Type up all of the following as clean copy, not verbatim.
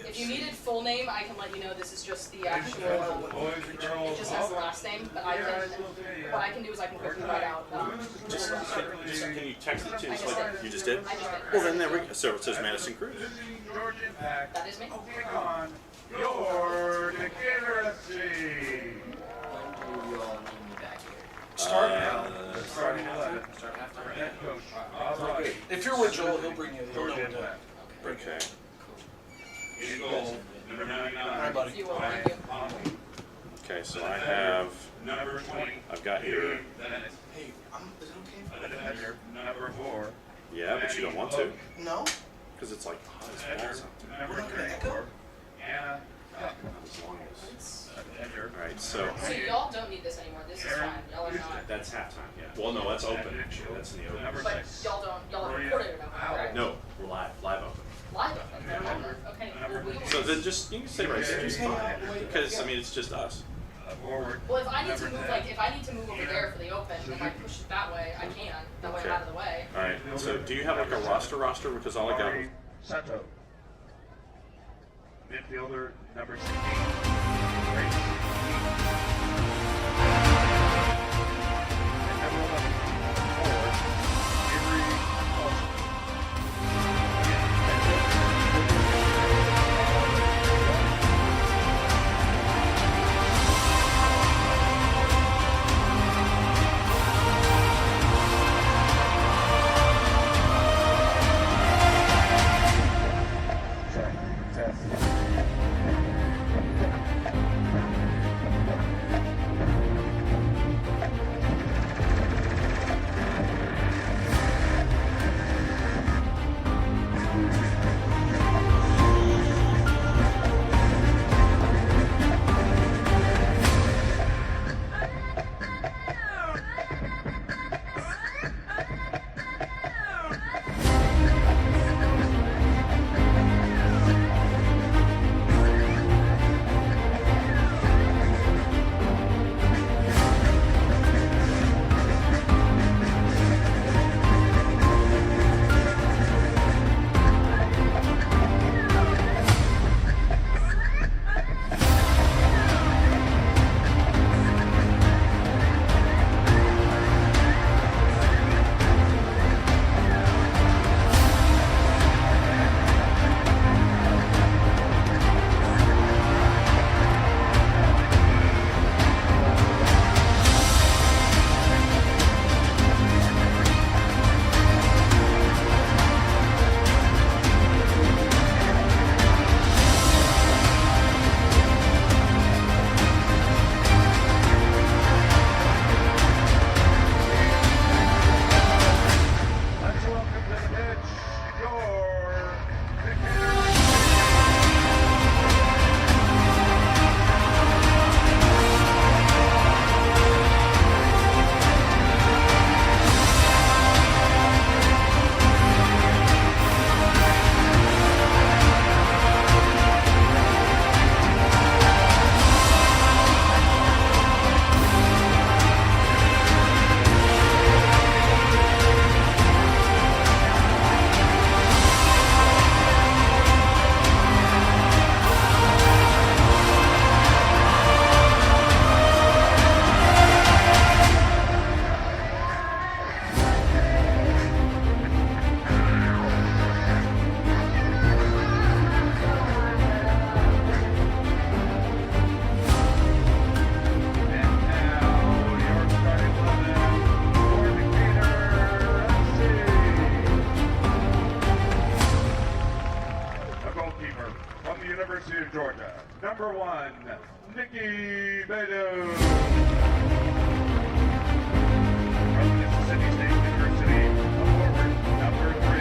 If you needed full name, I can let you know this is just the actual. It just has the last name, but what I can do is I can quickly write out. Just can you text it to us like you just did? I just did. Well, then there we go. So it says Madison Cruz. That is me. Take on your Decatur FC. When do you all need me back here? Start now. Starting 11. Start after. Head coach. All right. If you're with Joel, he'll bring you. He'll know Georgia what to. West. Okay. In goal, number 99. All right, buddy. You will. Thank you. Okay, so I have, Number 20. I've got your, Hey, Hey, is it okay? defender, number 4. yeah, but you don't want to, No? because it's like hot as Defender, balls out there. number We're not gonna 34. Anna. Not as long as. Defender. All right, so So y'all don't need this anymore. This is fine. Y'all are not. that's halftime, yeah. Well, no, that's open actually. That's in the open. Number But 6. y'all are recording it now, correct? No, we're live open. Live. Okay. Well, we will. So then just, you can stay right there. Just hang out and wait. Because, I mean, it's just us. Forward. Well, if I need to Number move, 10. like, if I need to move over there for the open, and I push it that way, I can. That way I'm out of the way. All right, so do you have like a roster? Because all I got was, Ari Sato. Midfielder, number 16. Grace. And number 11, forward, Avery Paulson. Let's welcome to the pitch, your Decatur. And now, your starting 11 for Decatur FC. A goalkeeper from the University of Georgia, number 1, Nikki Bedu. From Mississippi State University, a forward, number 3.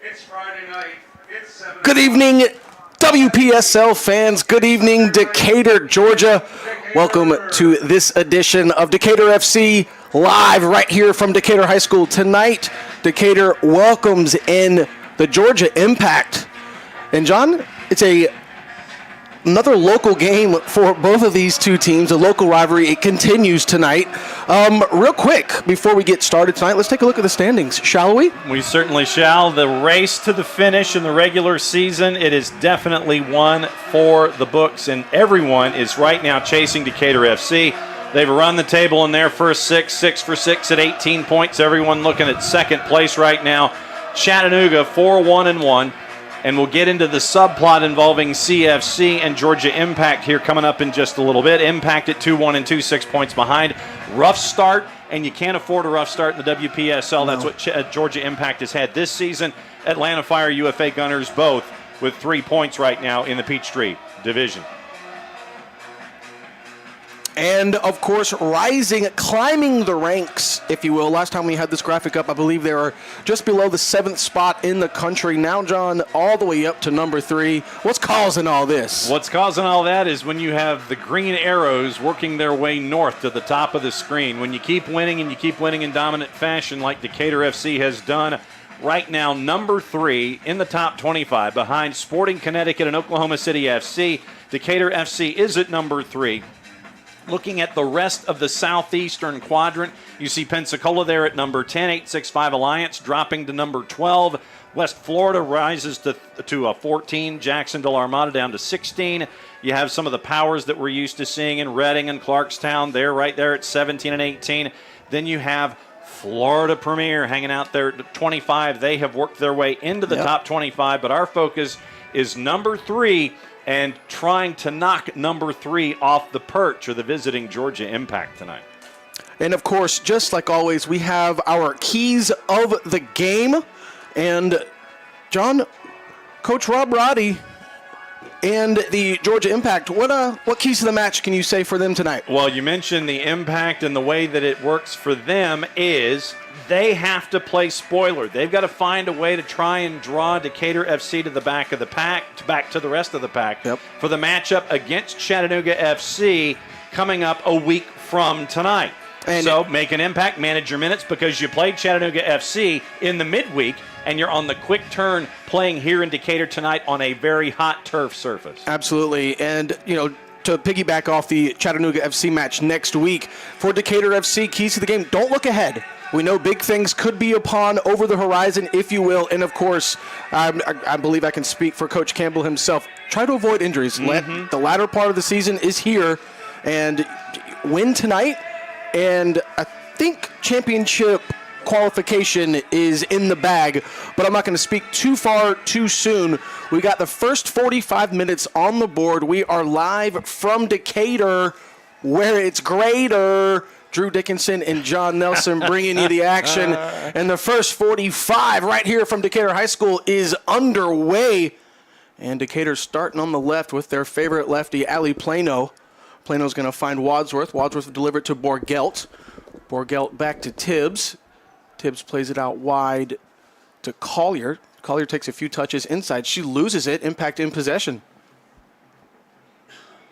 It's Friday night. It's 7 Good evening, WPSL fans. Good evening, Decatur, Georgia. Welcome to this edition of Decatur FC live right here from Decatur High School. Tonight, Decatur welcomes in the Georgia Impact. And John, it's another local game for both of these two teams, a local rivalry. It continues tonight. Real quick, before we get started tonight, let's take a look at the standings, shall we? We certainly shall. The race to the finish in the regular season, it is definitely one for the books, and everyone is right now chasing Decatur FC. They've run the table in their first 6 for 6 at 18 points. Everyone looking at second place right now. Chattanooga 4-1-1. And we'll get into the subplot involving CFC and Georgia Impact here coming up in just a little bit. Impact at 2-1-2, 6 points behind. Rough start, and you can't afford a rough start in the WPSL. That's what Georgia Impact has had this season. Atlanta Fire, UFA Gunners, both with 3 points right now in the Peachtree Division. And, of course, rising, climbing the ranks, if you will. Last time we had this graphic up, I believe they were just below the 7th spot in the country. Now, John, all the way up to number 3. What's causing all this? What's causing all that is when you have the green arrows working their way north to the top of the screen. When you keep winning and you keep winning in dominant fashion like Decatur FC has done, right now, number 3 in the top 25 behind Sporting Connecticut and Oklahoma City FC. Decatur FC is at number 3. Looking at the rest of the southeastern quadrant, you see Pensacola there at number 10, 865 Alliance dropping to number 12. West Florida rises to 14, Jackson Del Armada down to 16. You have some of the powers that we're used to seeing in Reading and Clarkstown. They're right there at 17 and 18. Then you have Florida Premier hanging out there at 25. They have worked their way into the top 25, but our focus is number 3 and trying to knock number 3 off the perch or the visiting Georgia Impact tonight. And, of course, just like always, we have our keys of the game. And, John, Coach Rob Roddy and the Georgia Impact, what keys to the match can you say for them tonight? Well, you mentioned the Impact, and the way that it works for them is they have to play spoiler. They've got to find a way to try and draw Decatur FC to the back of the pack, back to the rest of the pack, for the matchup against Chattanooga FC coming up a week from tonight. And so make an impact, manage your minutes, because you played Chattanooga FC in the midweek, and you're on the quick turn playing here in Decatur tonight on a very hot turf surface. Absolutely. And, to piggyback off the Chattanooga FC match next week, for Decatur FC, keys to the game, don't look ahead. We know big things could be upon over the horizon, if you will. And, of course, I believe I can speak for Coach Campbell himself. Try to avoid injuries. The latter part of the season is here. And win tonight. And I think championship qualification is in the bag. But I'm not going to speak too far too soon. We got the first 45 minutes on the board. We are live from Decatur, where it's greater. Drew Dickinson and John Nelson bringing you the action. And the first 45 right here from Decatur High School is underway. And Decatur starting on the left with their favorite lefty, Allie Plano. Plano's going to find Wadsworth. Wadsworth will deliver it to Borgelt. Borgelt back to Tibbs. Tibbs plays it out wide to Collier. Collier takes a few touches inside. She loses it. Impact in possession.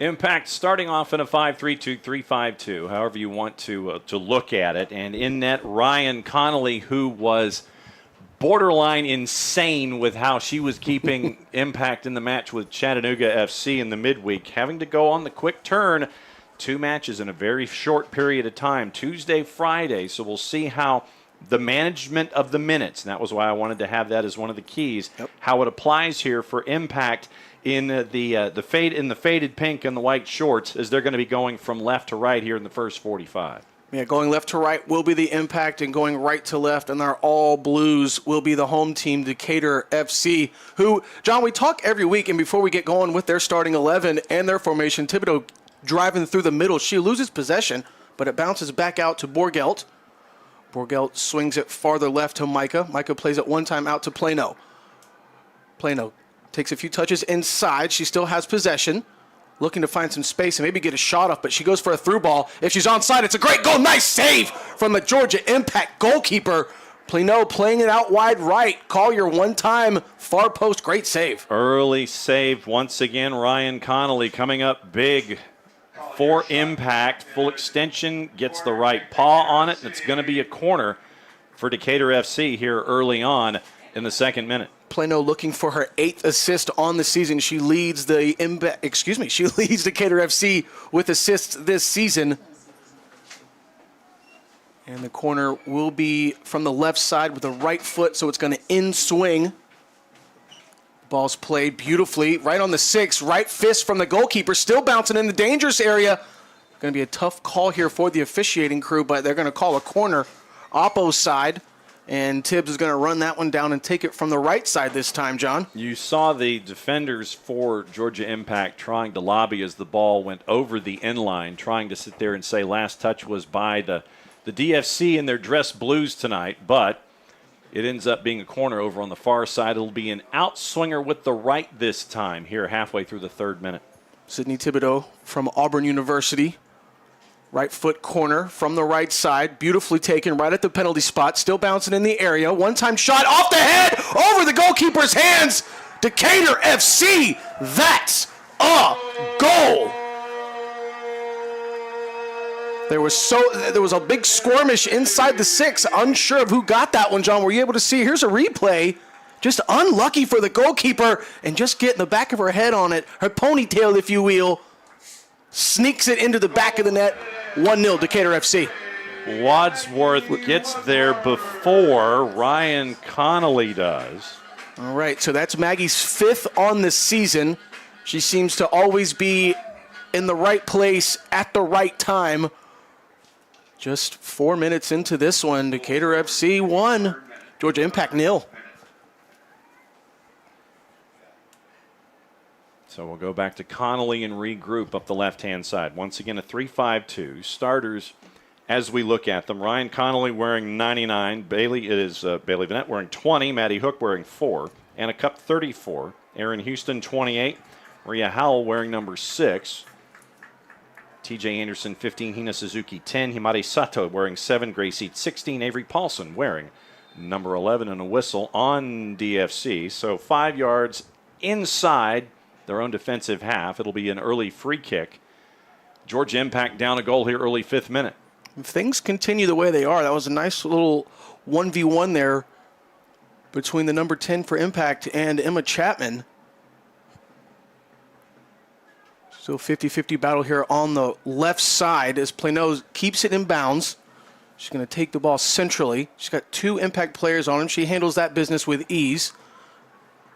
Impact starting off in a 5-3-2, 3-5-2, however you want to look at it. And in net, Ryan Connolly, who was borderline insane with how she was keeping Impact in the match with Chattanooga FC in the midweek, having to go on the quick turn. 2 matches in a very short period of time, Tuesday, Friday. So we'll see how the management of the minutes, and that was why I wanted to have that as one of the keys, how it applies here for Impact in the faded pink and the white shorts, as they're going to be going from left to right here in the first 45. Yeah, going left to right will be the Impact, and going right to left, and they're all blues, will be the home team, Decatur FC, who, John, we talk every week, and before we get going with their starting 11 and their formation, Thibodeau driving through the middle. She loses possession, but it bounces back out to Borgelt. Borgelt swings it farther left to Micah. Micah plays it one time out to Plano. Plano takes a few touches inside. She still has possession. Looking to find some space and maybe get a shot off, but she goes for a through ball. If she's onside, it's a great goal. Nice save from the Georgia Impact goalkeeper. Plano playing it out wide right. Collier one-time far post. Great save. Early save once again. Ryan Connolly coming up big for Impact. Full extension, gets the right paw on it, and it's going to be a corner for Decatur FC here early on in the second minute. Plano looking for her 8th assist on the season. She leads Decatur FC with assists this season. And the corner will be from the left side with the right foot, so it's going to in-swing. Ball's played beautifully. Right on the 6, right fist from the goalkeeper, still bouncing in the dangerous area. Going to be a tough call here for the officiating crew, but they're going to call a corner Oppo's side. And Tibbs is going to run that one down and take it from the right side this time, John. You saw the defenders for Georgia Impact trying to lobby as the ball went over the end line, trying to sit there and say last touch was by the DFC in their dress blues tonight, but it ends up being a corner over on the far side. It'll be an outswinger with the right this time here halfway through the third minute. Sydney Thibodeau from Auburn University. Right foot corner from the right side. Beautifully taken right at the penalty spot. Still bouncing in the area. One-time shot off the head over the goalkeeper's hands. Decatur FC. That's a goal. There was a big skirmish inside the 6. Unsure of who got that one, John. Were you able to see? Here's a replay. Just unlucky for the goalkeeper and just getting the back of her head on it. Her ponytail, if you will. Sneaks it into the back of the net. 1-0 Decatur FC. Wadsworth gets there before Ryan Connolly does. All right, so that's Maggie's 5th on the season. She seems to always be in the right place at the right time. Just 4 minutes into this one, Decatur FC 1, Georgia Impact 0. So we'll go back to Connolly and regroup up the left-hand side. Once again, a 3-5-2. Starters, as we look at them, Ryan Connolly wearing 99. Bailey Vanette wearing 20. Maddie Hook wearing 4. Anna Cup 34. Aaron Houston 28. Maria Howell wearing number 6. TJ Anderson 15. Hina Suzuki 10. Himari Sato wearing 7. Gracie 16. Avery Paulson wearing number 11 and a whistle on DFC. So 5 yards inside their own defensive half. It'll be an early free kick. Georgia Impact down a goal here early 5th minute. If things continue the way they are, that was a nice little 1v1 there between the number 10 for Impact and Emma Chapman. Still 50-50 battle here on the left side as Plano keeps it in bounds. She's going to take the ball centrally. She's got 2 Impact players on him. She handles that business with ease.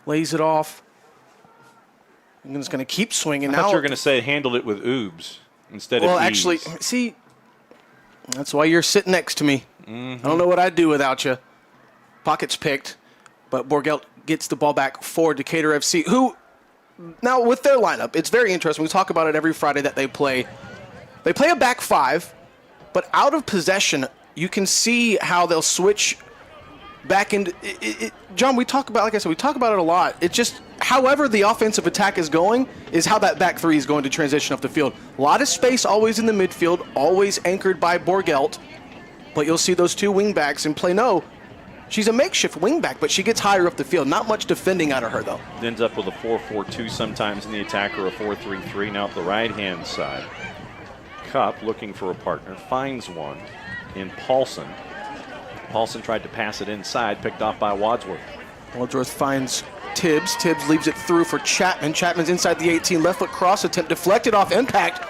Lays it off. And it's going to keep swinging. I thought you were going to say handled it with oobs instead of Well, ease. actually, see, that's why you're sitting next to me. I don't know what I'd do without you. Pockets picked, but Borgelt gets the ball back for Decatur FC, who, now with their lineup, it's very interesting. We talk about it every Friday that they play. They play a back 5, but out of possession, you can see how they'll switch back into it. John, we talk about, like I said, we talk about it a lot. It's just however the offensive attack is going is how that back 3 is going to transition off the field. A lot of space always in the midfield, always anchored by Borgelt, but you'll see those 2 wing backs in Plano. She's a makeshift wing back, but she gets higher up the field. Not much defending out of her, though. Ends up with a 4-4-2 sometimes in the attack or a 4-3-3. Now at the right-hand side. Cup looking for a partner. Finds one in Paulson. Paulson tried to pass it inside, picked off by Wadsworth. Wadsworth finds Tibbs. Tibbs leaves it through for Chapman. Chapman's inside the 18. Left foot cross attempt deflected off Impact.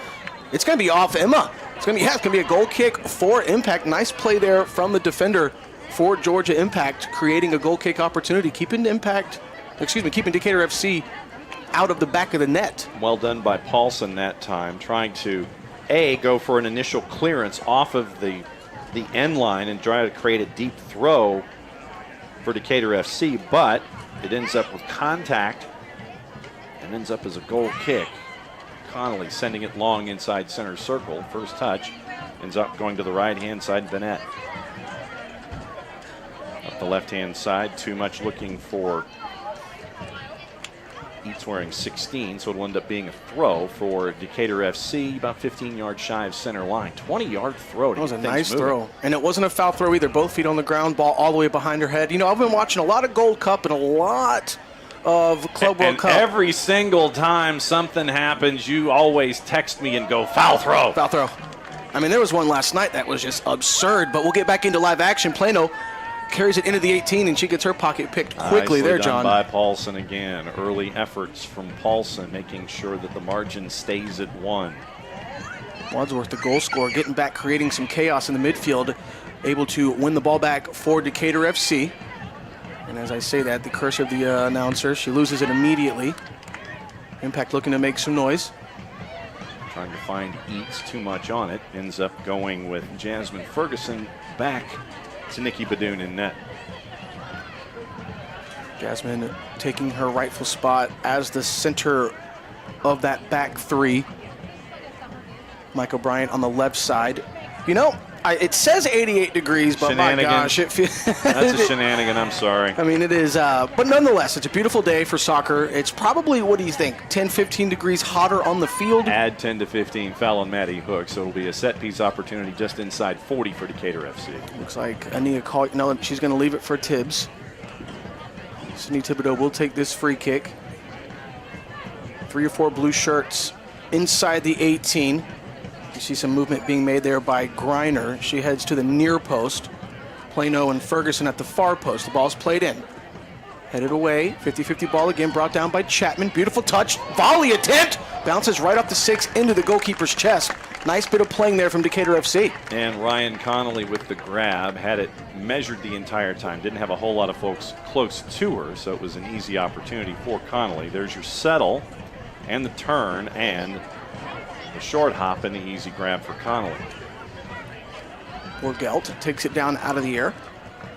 It's going to be off Emma. It's going to be a goal kick for Impact. Nice play there from the defender for Georgia Impact, creating a goal kick opportunity, keeping Decatur FC out of the back of the net. Well done by Paulson that time, trying to go for an initial clearance off of the end line and try to create a deep throw for Decatur FC, but it ends up with contact and ends up as a goal kick. Connolly sending it long inside center circle. First touch ends up going to the right-hand side, Vanette. Up the left-hand side, too much looking for Eats wearing 16, so it'll end up being a throw for Decatur FC, about 15 yards shy of center line. 20-yard throw. That was a nice throw. And it wasn't a foul throw either. Both feet on the ground, ball all the way behind her head. You know, I've been watching a lot of Gold Cup and a lot of Club World Cup. Every single time something happens, you always text me and go, foul throw. Foul throw. I mean, there was one last night that was just absurd, but we'll get back into live action. Plano carries it into the 18, and she gets her pocket picked quickly. Nicely there, done John. by Paulson again. Early efforts from Paulson, making sure that the margin stays at 1. Wadsworth, the goal scorer, getting back, creating some chaos in the midfield, able to win the ball back for Decatur FC. And as I say that, the curse of the announcer, she loses it immediately. Impact looking to make some noise. Trying to find Eats, too much on it. Ends up going with Jasmine Ferguson back to Nikki Badoon in net. Jasmine taking her rightful spot as the center of that back three. Michael Bryant on the left side. You know, it says 88 degrees, but my gosh, it feels... That's a shenanigan, I'm sorry. I mean, it is, but nonetheless, it's a beautiful day for soccer. It's probably, what do you think, 10, 15 degrees hotter on the field? Add 10 to 15, foul on Maddie Hook, so it'll be a set-piece opportunity just inside 40 for Decatur FC. Looks like Ania Collier, no, she's going to leave it for Tibbs. Sydney Thibodeau will take this free kick. 3 or 4 blue shirts inside the 18. You see some movement being made there by Greiner. She heads to the near post. Plano and Ferguson at the far post. The ball's played in. Headed away. 50-50 ball again brought down by Chapman. Beautiful touch. Volley attempt. Bounces right off the 6 into the goalkeeper's chest. Nice bit of playing there from Decatur FC. And Ryan Connolly with the grab. Had it measured the entire time. Didn't have a whole lot of folks close to her, so it was an easy opportunity for Connolly. There's your settle and the turn and the short hop and the easy grab for Connolly. Borgelt takes it down out of the air.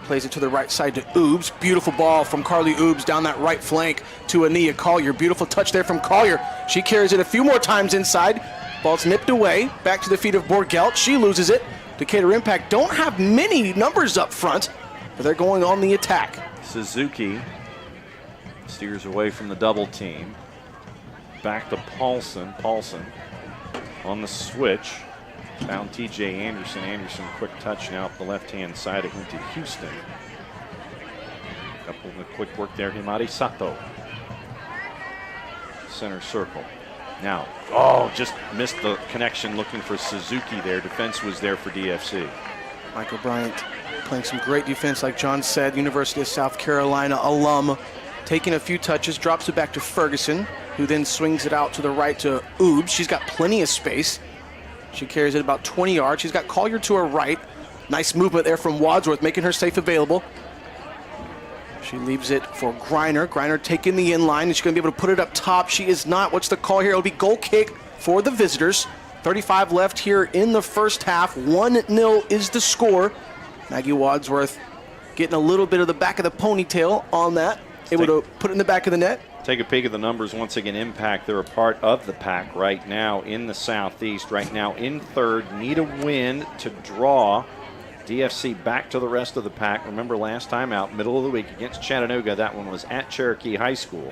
Plays it to the right side to Oobs. Beautiful ball from Carly Oobs down that right flank to Ania Collier. Beautiful touch there from Collier. She carries it a few more times inside. Ball's nipped away. Back to the feet of Borgelt. She loses it. Decatur Impact don't have many numbers up front, but they're going on the attack. Suzuki steers away from the double team. Back to Paulson. Paulson on the switch. Found TJ Anderson. Anderson, quick touch now up the left-hand side. It went to Houston. Couple of quick work there. Himari Sato. Center circle. Now, just missed the connection looking for Suzuki there. Defense was there for DFC. Michael Bryant playing some great defense, like John said. University of South Carolina alum. Taking a few touches, drops it back to Ferguson, who then swings it out to the right to Oobs. She's got plenty of space. She carries it about 20 yards. She's got Collier to her right. Nice movement there from Wadsworth, making her safe available. She leaves it for Greiner. Greiner taking the in line. Is she going to be able to put it up top? She is not. What's the call here? It'll be goal kick for the visitors. 35 left here in the first half. 1-0 is the score. Maggie Wadsworth getting a little bit of the back of the ponytail on that. Able to put it in the back of the net. Take a peek at the numbers once again. Impact, they're a part of the pack right now in the Southeast. Right now in third, need a win to draw DFC back to the rest of the pack. Remember last time out, middle of the week against Chattanooga, that one was at Cherokee High School.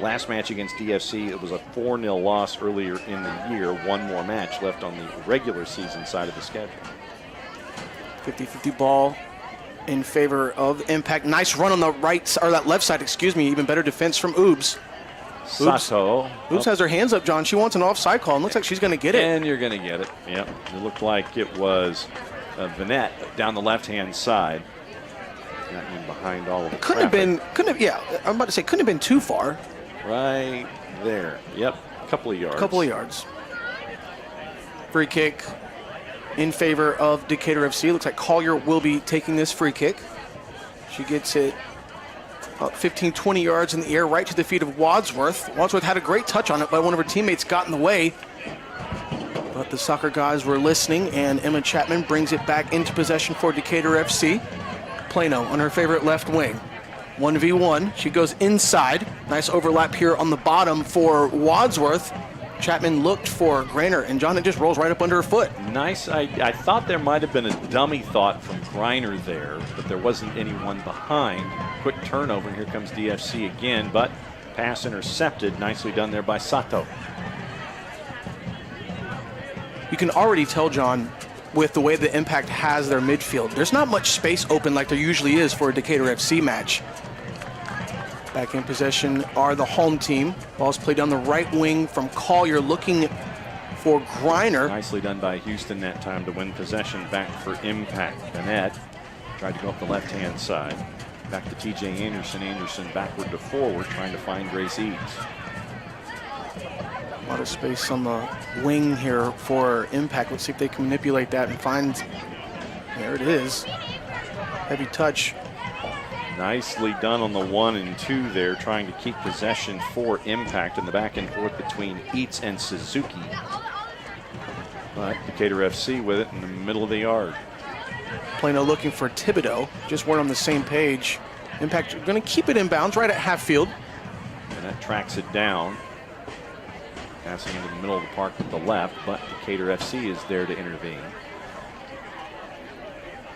Last match against DFC, it was a 4-0 loss earlier in the year. One more match left on the regular season side of the schedule. 50-50 ball in favor of Impact. Nice run on the right, or that left side, excuse me. Even better defense from Oobs. Sato. Oobs has her hands up, John. She wants an offside call, and looks like she's going to get it. And you're going to get it. Yep. It looked like it was Vanette down the left-hand side. Not in behind all of the I'm about to say, couldn't have been too far. Right there. Yep. Couple of yards. Free kick in favor of Decatur FC. Looks like Collier will be taking this free kick. She gets it about 15, 20 yards in the air, right to the feet of Wadsworth. Wadsworth had a great touch on it, but one of her teammates got in the way. But the soccer guys were listening, and Emma Chapman brings it back into possession for Decatur FC. Plano on her favorite left wing. 1v1. She goes inside. Nice overlap here on the bottom for Wadsworth. Chapman looked for Greiner, and John, it just rolls right up under her foot. Nice. I thought there might have been a dummy thought from Greiner there, but there wasn't anyone behind. Quick turnover, and here comes DFC again, but Pass intercepted. Nicely done there by Sato. You can already tell, John, with the way the Impact has their midfield, there's not much space open like there usually is for a Decatur FC match. Back in possession are the home team. Ball's played down the right wing from Collier, looking for Griner. Nicely done by Houston that time to win possession back for Impact. Bennett tried to go up the left-hand side. Back to TJ Anderson. Anderson backward to forward, trying to find Grace Eads. A lot of space on the wing here for Impact. Let's see if they can manipulate that and find, there it is. Heavy touch. Nicely done on the 1 and 2 there, trying to keep possession for Impact in the back and forth between Eats and Suzuki. But Decatur FC with it in the middle of the yard. Plano looking for Thibodeau. Just weren't on the same page. Impact going to keep it in bounds right at half field. And that tracks it down. Passing into the middle of the park with the left, but Decatur FC is there to intervene.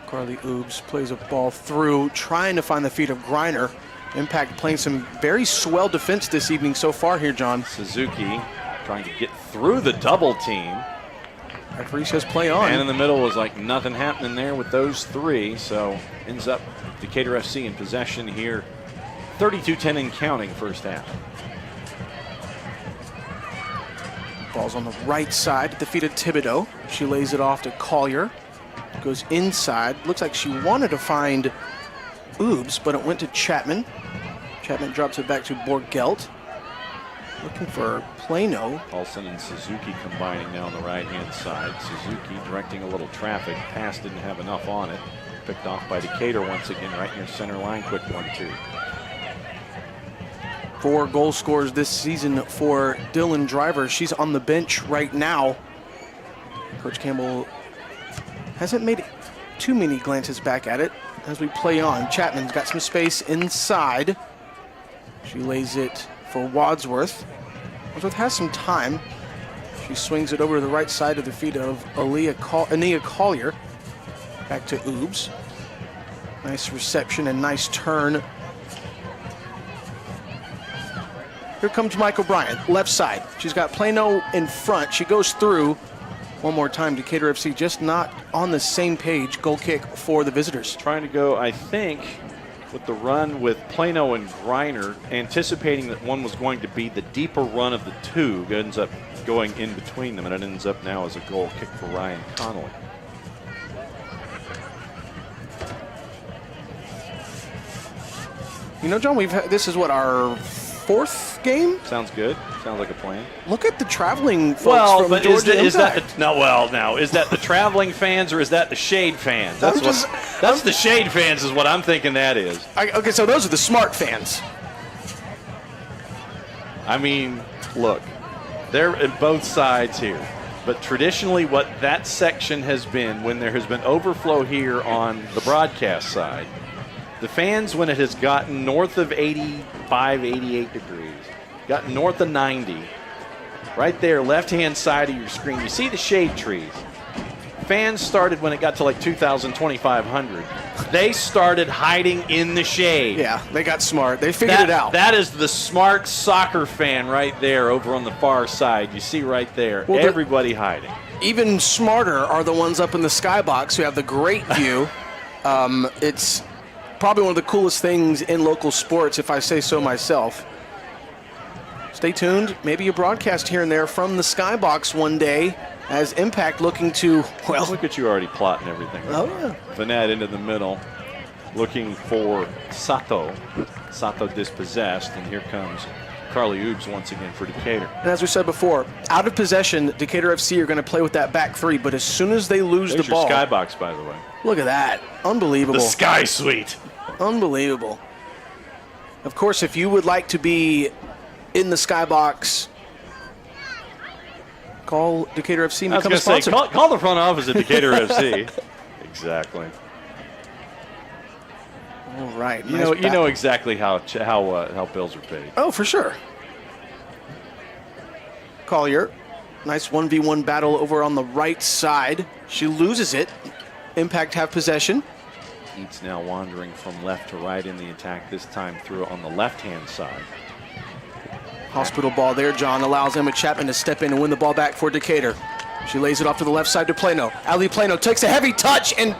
Carly Oobs plays a ball through, trying to find the feet of Griner. Impact playing some very swell defense this evening so far here, John. Suzuki trying to get through the double team. Referee says play on. And in the middle was like nothing happening there with those three, so ends up Decatur FC in possession here. 32-10 and counting first half. Ball's on the right side at the feet of Thibodeau. She lays it off to Collier. Goes inside. Looks like she wanted to find Oobs, but it went to Chapman. Chapman drops it back to Borgelt. Looking for Plano. Paulson and Suzuki combining now on the right-hand side. Suzuki directing a little traffic. Pass didn't have enough on it. Picked off by Decatur once again right near center line. Quick 1-2. 4 goal scorers this season for Dylan Driver. She's on the bench right now. Coach Campbell hasn't made too many glances back at it as we play on. Chapman's got some space inside. She lays it for Wadsworth. Wadsworth has some time. She swings it over to the right side of the feet of Ania Collier. Back to Oobs. Nice reception and nice turn. Here comes Mike O'Brien, left side. She's got Plano in front. She goes through. One more time, Decatur FC just not on the same page. Goal kick for the visitors. Trying to go, I think, with the run with Plano and Griner, anticipating that one was going to be the deeper run of the two. It ends up going in between them, and it ends up now as a goal kick for Ryan Connolly. You know, John, this is what, our 4th game? Sounds good. Sounds like a plan. Look at the traveling folks from Georgia is that Impact. is that the traveling fans or is that the Shade fans? That's the Shade fans is what I'm thinking that is. Okay, so those are the smart fans. I mean, look, they're at both sides here. But traditionally what that section has been when there has been overflow here on the broadcast side, the fans, when it has gotten north of 85, 88 degrees, gotten north of 90, right there, left-hand side of your screen, you see the shade trees. Fans started when it got to like 2,000, 2,500. They started hiding in the shade. Yeah, they got smart. They figured it out. That is the smart soccer fan right there over on the far side. You see right there, well, everybody hiding. Even smarter are the ones up in the skybox who have the great view. It's probably one of the coolest things in local sports, if I say so myself. Stay tuned. Maybe a broadcast here and there from the skybox one day as Impact looking to, well... Look at you already plotting everything. Oh, yeah. Vanette into the middle, looking for Sato. Sato dispossessed, and here comes Carly Oobs once again for Decatur. And as we said before, out of possession, Decatur FC are going to play with that back 3, but as soon as they lose There's the ball... your skybox, by the way. Look at that. Unbelievable. The Sky Suite. Unbelievable. Of course, if you would like to be in the skybox, call Decatur FC and become a sponsor. Call the front office at Decatur FC. Exactly. All right. You know exactly how bills are paid. Oh, for sure. Collier, nice 1v1 battle over on the right side. She loses it. Impact have possession. Eats now wandering from left to right in the attack, this time through on the left-hand side. Hospital ball there, John, allows Emma Chapman to step in and win the ball back for Decatur. She lays it off to the left side to Plano. Ali Plano takes a heavy touch, and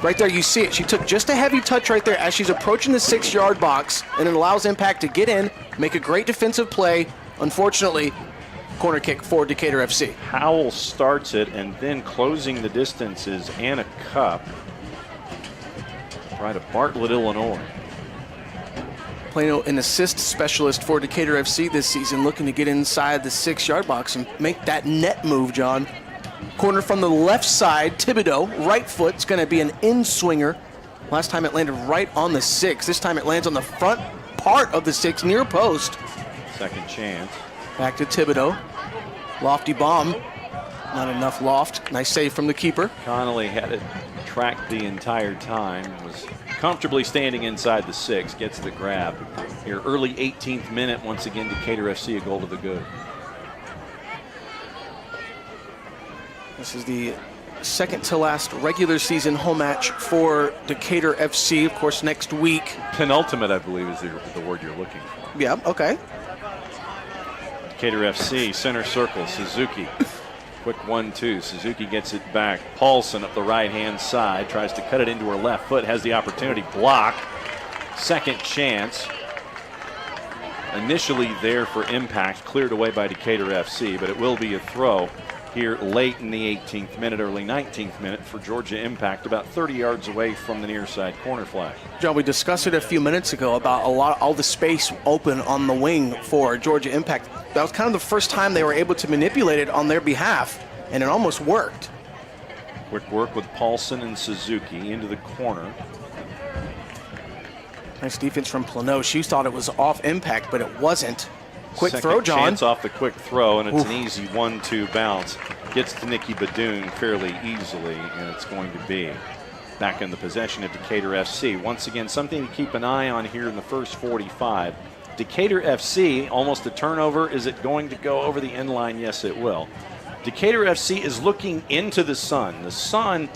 right there you see it. She took just a heavy touch right there as she's approaching the 6-yard box, and it allows Impact to get in, make a great defensive play. Unfortunately, corner kick for Decatur FC. Howell starts it, and then closing the distance is Anna Cupp. Right of Bartlett, Illinois. Plano, an assist specialist for Decatur FC this season, looking to get inside the 6-yard box and make that net move, John. Corner from the left side, Thibodeau, right foot. It's going to be an in-swinger. Last time it landed right on the 6. This time it lands on the front part of the 6, near post. Second chance. Back to Thibodeau. Lofty bomb. Not enough loft. Nice save from the keeper. Connolly had it tracked the entire time. Was comfortably standing inside the 6. Gets the grab. Here, early 18th minute. Once again, Decatur FC a goal to the good. This is the second to last regular season home match for Decatur FC. Of course, next week. Penultimate, I believe, is the word you're looking for. Yeah, okay. Decatur FC, center circle, Suzuki. Quick 1-2. Suzuki gets it back. Paulson up the right-hand side. Tries to cut it into her left foot. Has the opportunity. Blocked. Second chance. Initially there for Impact. Cleared away by Decatur FC, but it will be a throw here late in the 18th minute, early 19th minute for Georgia Impact, about 30 yards away from the near side corner flag. John, we discussed it a few minutes ago about all the space open on the wing for Georgia Impact. That was kind of the first time they were able to manipulate it on their behalf, and it almost worked. Quick work with Paulson and Suzuki into the corner. Nice defense from Plano. She thought it was off Impact, but it wasn't. Quick Second throw, John. Chance off the quick throw, and it's an easy 1-2 bounce. Gets to Nikki Badoon fairly easily, and it's going to be back in the possession of Decatur FC. Once again, something to keep an eye on here in the first 45. Decatur FC, almost a turnover. Is it going to go over the end line? Yes, it will. Decatur FC is looking into the sun. The sun,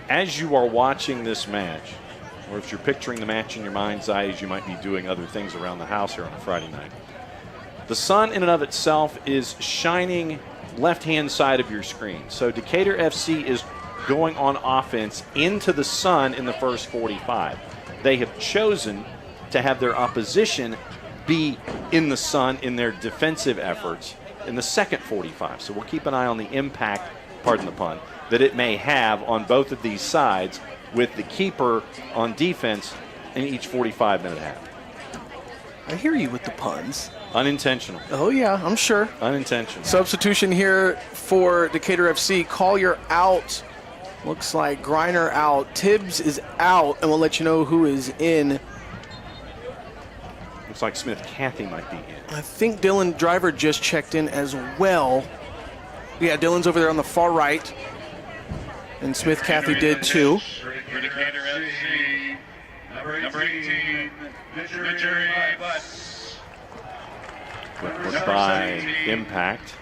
as you are watching this match, or if you're picturing the match in your mind's eye as you might be doing other things around the house here on a Friday night. The sun in and of itself is shining left-hand side of your screen. So Decatur FC is going on offense into the sun in the first 45. They have chosen to have their opposition be in the sun in their defensive efforts in the second 45. So we'll keep an eye on the impact, pardon the pun, that it may have on both of these sides with the keeper on defense in each 45-minute half. I hear you with the puns. Unintentional. Oh, yeah, I'm sure. Unintentional. Substitution here for Decatur FC. Collier out. Looks like Griner out. Tibbs is out, and we'll let you know who is in. Looks like Smith Cathy might be in. I think Dylan Driver just checked in as well. Yeah, Dylan's over there on the far right. And Smith Cathy did too. For Decatur FC, number 18, Jerry Zanelli. Work by Impact.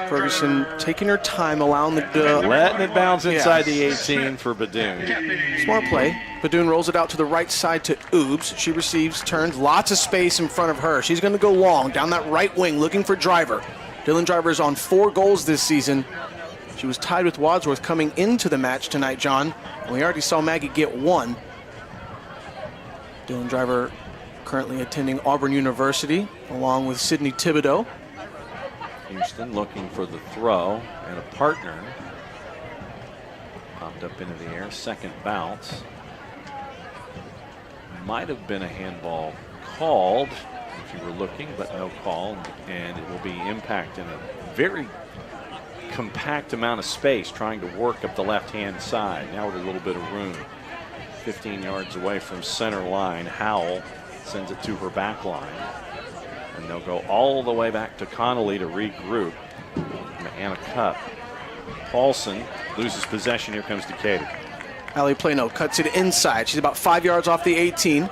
Ferguson taking her time, allowing the... Letting it bounce inside the 18 for Badoon. Smart play. Badoon rolls it out to the right side to Oobs. She receives, turns, lots of space in front of her. She's going to go long down that right wing looking for Driver. Dylan Driver is on 4 goals this season. She was tied with Wadsworth coming into the match tonight, John. And we already saw Maggie get 1. Dylan Driver currently attending Auburn University along with Sydney Thibodeau. Houston looking for the throw and a partner. Popped up into the air. Second bounce. Might have been a handball called if you were looking, but no call. And it will be Impact in a very compact amount of space trying to work up the left-hand side. Now with a little bit of room. 15 yards away from center line. Howell sends it to her back line. And they'll go all the way back to Connolly to regroup. Anna Cupp. Paulson loses possession. Here comes Decatur. Ali Plano cuts it inside. She's about 5 yards off the 18.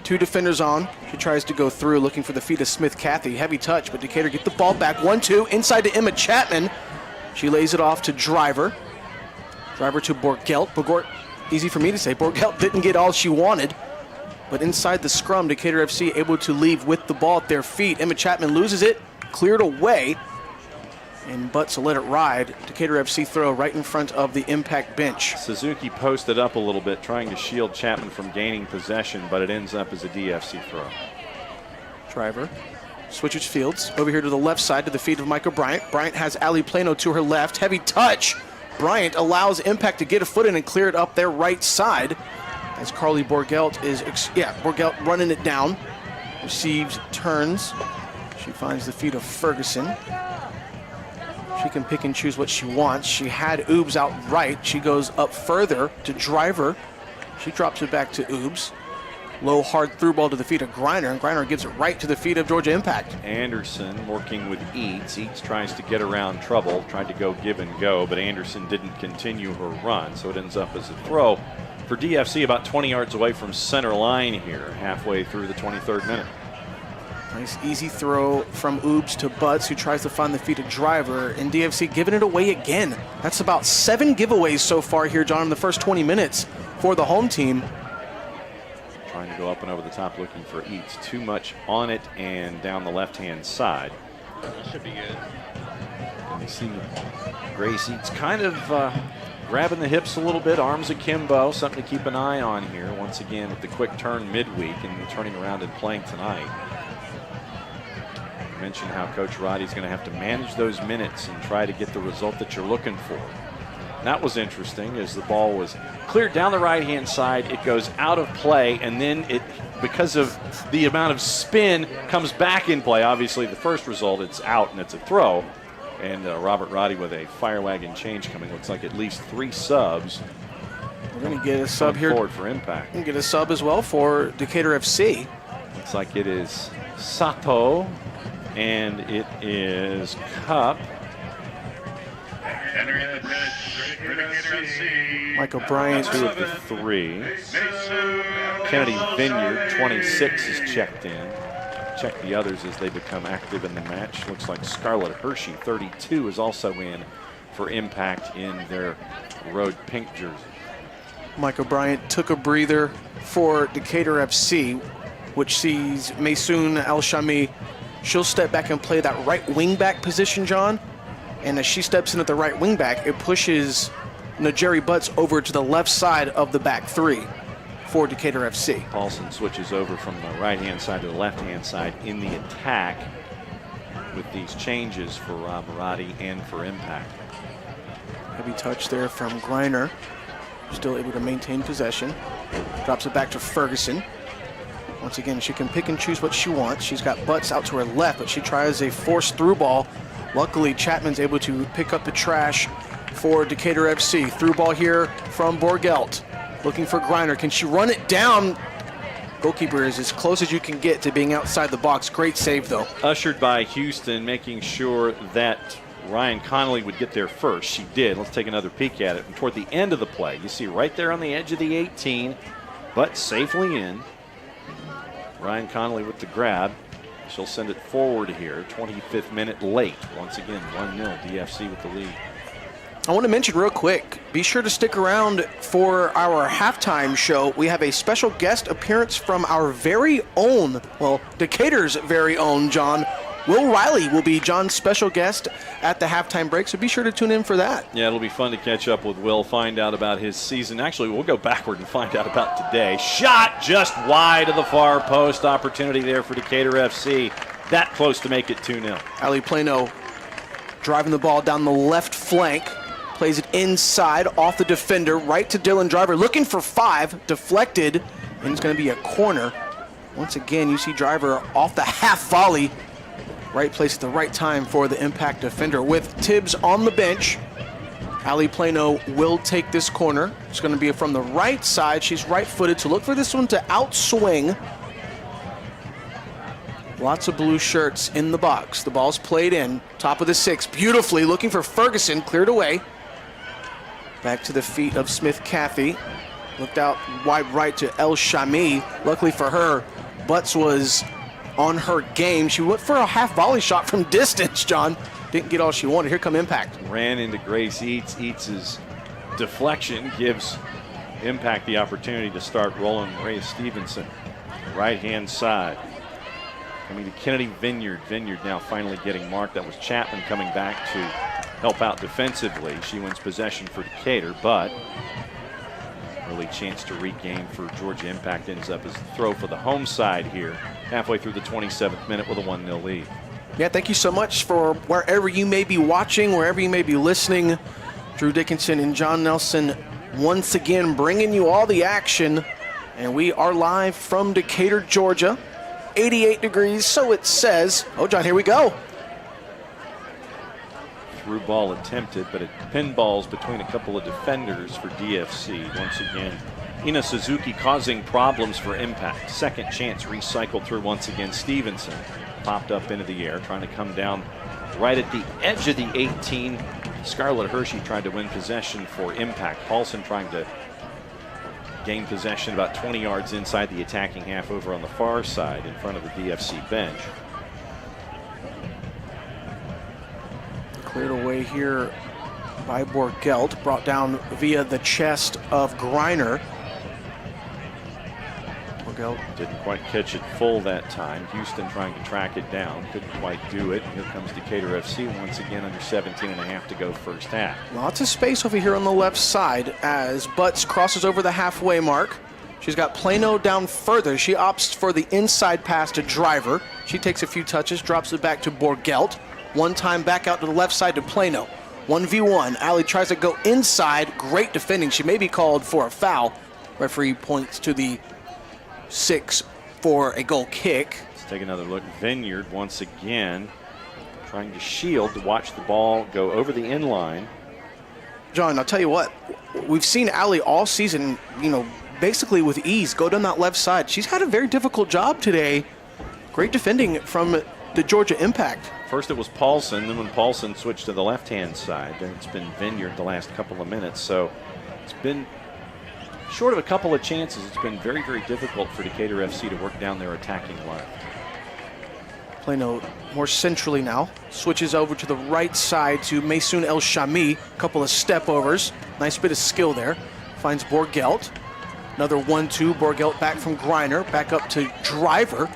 2 defenders on. She tries to go through looking for the feet of Smith Cathy. Heavy touch, but Decatur get the ball back. 1-2 inside to Emma Chapman. She lays it off to Driver. Driver to Borgelt. Easy for me to say. Borgelt didn't get all she wanted. But inside the scrum, Decatur FC able to leave with the ball at their feet. Emma Chapman loses it, cleared away, and Butts will let it ride. Decatur FC throw right in front of the Impact bench. Suzuki posted up a little bit, trying to shield Chapman from gaining possession, but it ends up as a DFC throw. Driver switches fields over here to the left side to the feet of Micah Bryant. Bryant has Ali Plano to her left. Heavy touch. Bryant allows Impact to get a foot in and clear it up their right side. As Carly Borgelt is, Borgelt running it down. Receives, turns. She finds the feet of Ferguson. She can pick and choose what she wants. She had Oobs out right. She goes up further to Driver. She drops it back to Oobs. Low, hard through ball to the feet of Griner, and Griner gives it right to the feet of Georgia Impact. Anderson working with Eads. Eads tries to get around trouble, tried to go give and go, but Anderson didn't continue her run, so it ends up as a throw for DFC about 20 yards away from center line here, halfway through the 23rd minute. Nice easy throw from Oobs to Butts, who tries to find the feet of Driver, and DFC giving it away again. That's about 7 giveaways so far here, John, in the first 20 minutes for the home team. Trying to go up and over the top looking for Eats. Too much on it and down the left-hand side. That should be good. And you see Grace Eats kind of grabbing the hips a little bit, arms akimbo, something to keep an eye on here. Once again with the quick turn midweek and turning around and playing tonight. I mentioned how Coach Roddy's going to have to manage those minutes and try to get the result that you're looking for. That was interesting as the ball was cleared down the right-hand side. It goes out of play, and then it, because of the amount of spin, comes back in play. Obviously, the first result, it's out and it's a throw. And Robert Roddy with a fire wagon change coming. Looks like at least 3 subs. We're going to get a sub here. Forward for Impact. We're going to get a sub as well for Decatur FC. Looks like it is Sato, and it is Cup. Michael Bryant. 2 of the 3. Kennedy Vineyard, 26, is checked in. Check the others as they become active in the match. Looks like Scarlett Hershey, 32, is also in for Impact in their road pink jersey. Michael Bryant took a breather for Decatur FC, which sees Maysoon El-Shami. She'll step back and play that right wing back position, John. And as she steps in at the right wing back, it pushes Jerry Butts over to the left side of the back 3 for Decatur FC. Paulson switches over from the right-hand side to the left-hand side in the attack with these changes for Roddy and for Impact. Heavy touch there from Griner. Still able to maintain possession. Drops it back to Ferguson. Once again, she can pick and choose what she wants. She's got Butts out to her left, but she tries a forced through ball. Luckily, Chapman's able to pick up the trash for Decatur FC. Through ball here from Borgelt. Looking for Griner. Can she run it down? Goalkeeper is as close as you can get to being outside the box. Great save, though. Ushered by Houston, making sure that Ryan Connolly would get there first. She did. Let's take another peek at it. And toward the end of the play, you see right there on the edge of the 18, but safely in. Ryan Connolly with the grab. She'll send it forward here. 25th minute late. Once again, 1-0 DFC with the lead. I want to mention real quick, be sure to stick around for our halftime show. We have a special guest appearance from our very own, well, Decatur's very own, John. Will Riley will be John's special guest at the halftime break, so be sure to tune in for that. Yeah, it'll be fun to catch up with Will, find out about his season. Actually, we'll go backward and find out about today. Shot just wide of the far post. Opportunity there for Decatur FC. That close to make it 2-0. Ali Plano driving the ball down the left flank. Plays it inside, off the defender, right to Dylan Driver. Looking for 5, deflected, and it's going to be a corner. Once again, you see Driver off the half volley. Right place at the right time for the Impact defender. With Tibbs on the bench, Ali Plano will take this corner. It's going to be from the right side. She's right-footed, so look for this one to outswing. Lots of blue shirts in the box. The ball's played in, top of the 6, beautifully. Looking for Ferguson, cleared away. Back to the feet of Smith Cathy. Looked out wide right to El Shami. Luckily for her, Butts was on her game. She went for a half volley shot from distance, John. Didn't get all she wanted. Here come Impact. Ran into Grace Eats. Eats' deflection gives Impact the opportunity to start rolling Ray Stevenson. right-hand side. Coming to Kennedy Vineyard. Vineyard now finally getting marked. That was Chapman coming back to help out defensively. She wins possession for Decatur, but early chance to regain for Georgia Impact ends up as the throw for the home side here, halfway through the 27th minute with a 1-0 lead. Yeah, thank you so much for wherever you may be watching, wherever you may be listening. Drew Dickinson and John Nelson once again bringing you all the action. And we are live from Decatur, Georgia. 88 degrees, so it says. Oh, John, here we go. Through ball attempted, but it pinballs between a couple of defenders for DFC. Once again, Ina Suzuki causing problems for Impact. Second chance recycled through once again. Stevenson popped up into the air, trying to come down right at the edge of the 18. Scarlett Hershey tried to win possession for Impact. Paulson trying to gain possession about 20 yards inside the attacking half over on the far side in front of the DFC bench. Cleared away here by Borgelt, brought down via the chest of Griner. Borgelt didn't quite catch it full that time. Houston trying to track it down, couldn't quite do it. Here comes Decatur FC once again, under 17.5 to go first half. Lots of space over here on the left side as Butts crosses over the halfway mark. She's got Plano down further. She opts for the inside pass to Driver. She takes a few touches, drops it back to Borgelt. One time back out to the left side to Plano. 1v1. Allie tries to go inside. Great defending. She may be called for a foul. Referee points to the 6 for a goal kick. Let's take another look. Vineyard once again trying to shield to watch the ball go over the end line. John, I'll tell you what. We've seen Allie all season, basically with ease, go down that left side. She's had a very difficult job today. Great defending from the Georgia Impact. First it was Paulson, then when Paulson switched to the left-hand side, then it's been Vineyard the last couple of minutes. So it's been short of a couple of chances. It's been very, very difficult for Decatur FC to work down their attacking line. Plano more centrally now. Switches over to the right side to Maysoon El Shami. Couple of step overs. Nice bit of skill there. Finds Borgelt. Another 1-2. Borgelt back from Griner. Back up to Driver.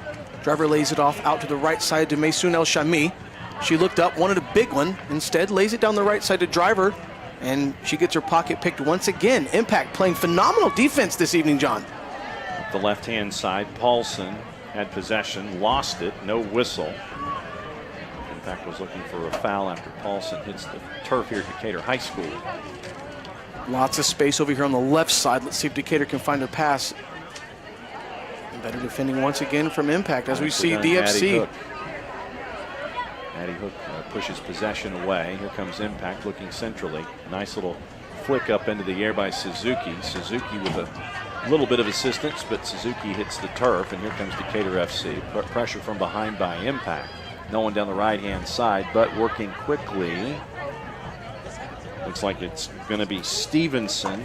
Driver lays it off out to the right side to Maysoon El Shami. She looked up, wanted a big one. Instead, lays it down the right side to Driver. And she gets her pocket picked once again. Impact playing phenomenal defense this evening, John. The left-hand side, Paulson had possession, lost it, no whistle. Impact was looking for a foul after Paulson hits the turf here at Decatur High School. Lots of space over here on the left side. Let's see if Decatur can find a pass. And better defending once again from Impact as we see DFC. Maddie Hook pushes possession away. Here comes Impact looking centrally. Nice little flick up into the air by Suzuki. Suzuki with a little bit of assistance, but Suzuki hits the turf, and here comes Decatur FC. Pressure from behind by Impact. No one down the right-hand side, but working quickly. Looks like it's going to be Stevenson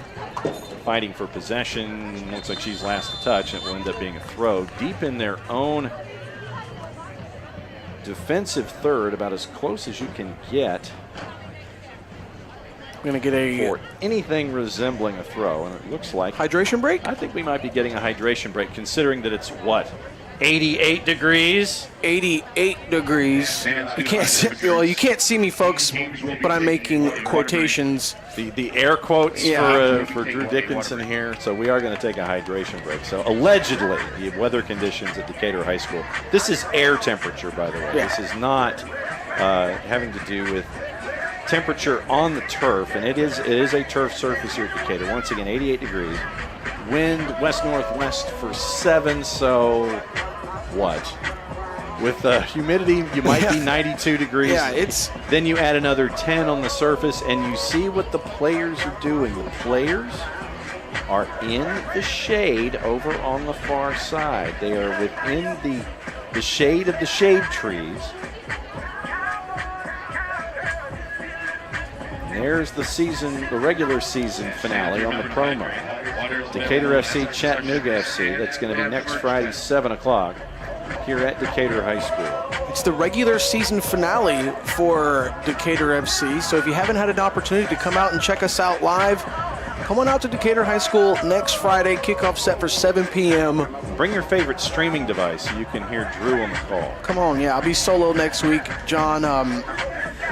fighting for possession. Looks like she's last to touch, and it will end up being a throw. Deep in their own defensive third, about as close as you can get. We're going to get for anything resembling a throw, and it looks like hydration break. I think we might be getting a hydration break, considering that it's what, 88 degrees. 88 degrees. You can't see me, folks, but I'm making quotations. The air quotes for Drew Dickinson here. So we are going to take a hydration break. So allegedly, the weather conditions at Decatur High School. This is air temperature, by the way. Yeah. This is not having to do with temperature on the turf, and it is a turf surface here at Decatur. Once again, 88 degrees. Wind west-northwest for 7, so what? With humidity, you might be 92 degrees. Yeah, it's... Then you add another 10 on the surface, and you see what the players are doing. The players are in the shade over on the far side. They are within the shade of the shade trees. And there's the regular season finale on the promo. Decatur FC, Chattanooga FC. That's going to be next Friday, 7 o'clock. Here at Decatur High School. It's the regular season finale for Decatur FC, so if you haven't had an opportunity to come out and check us out live, Come on out to Decatur High School next Friday. Kickoff set for 7 p.m. Bring your favorite streaming device so you can hear Drew on the call. Come on, yeah. I'll be solo next week. John,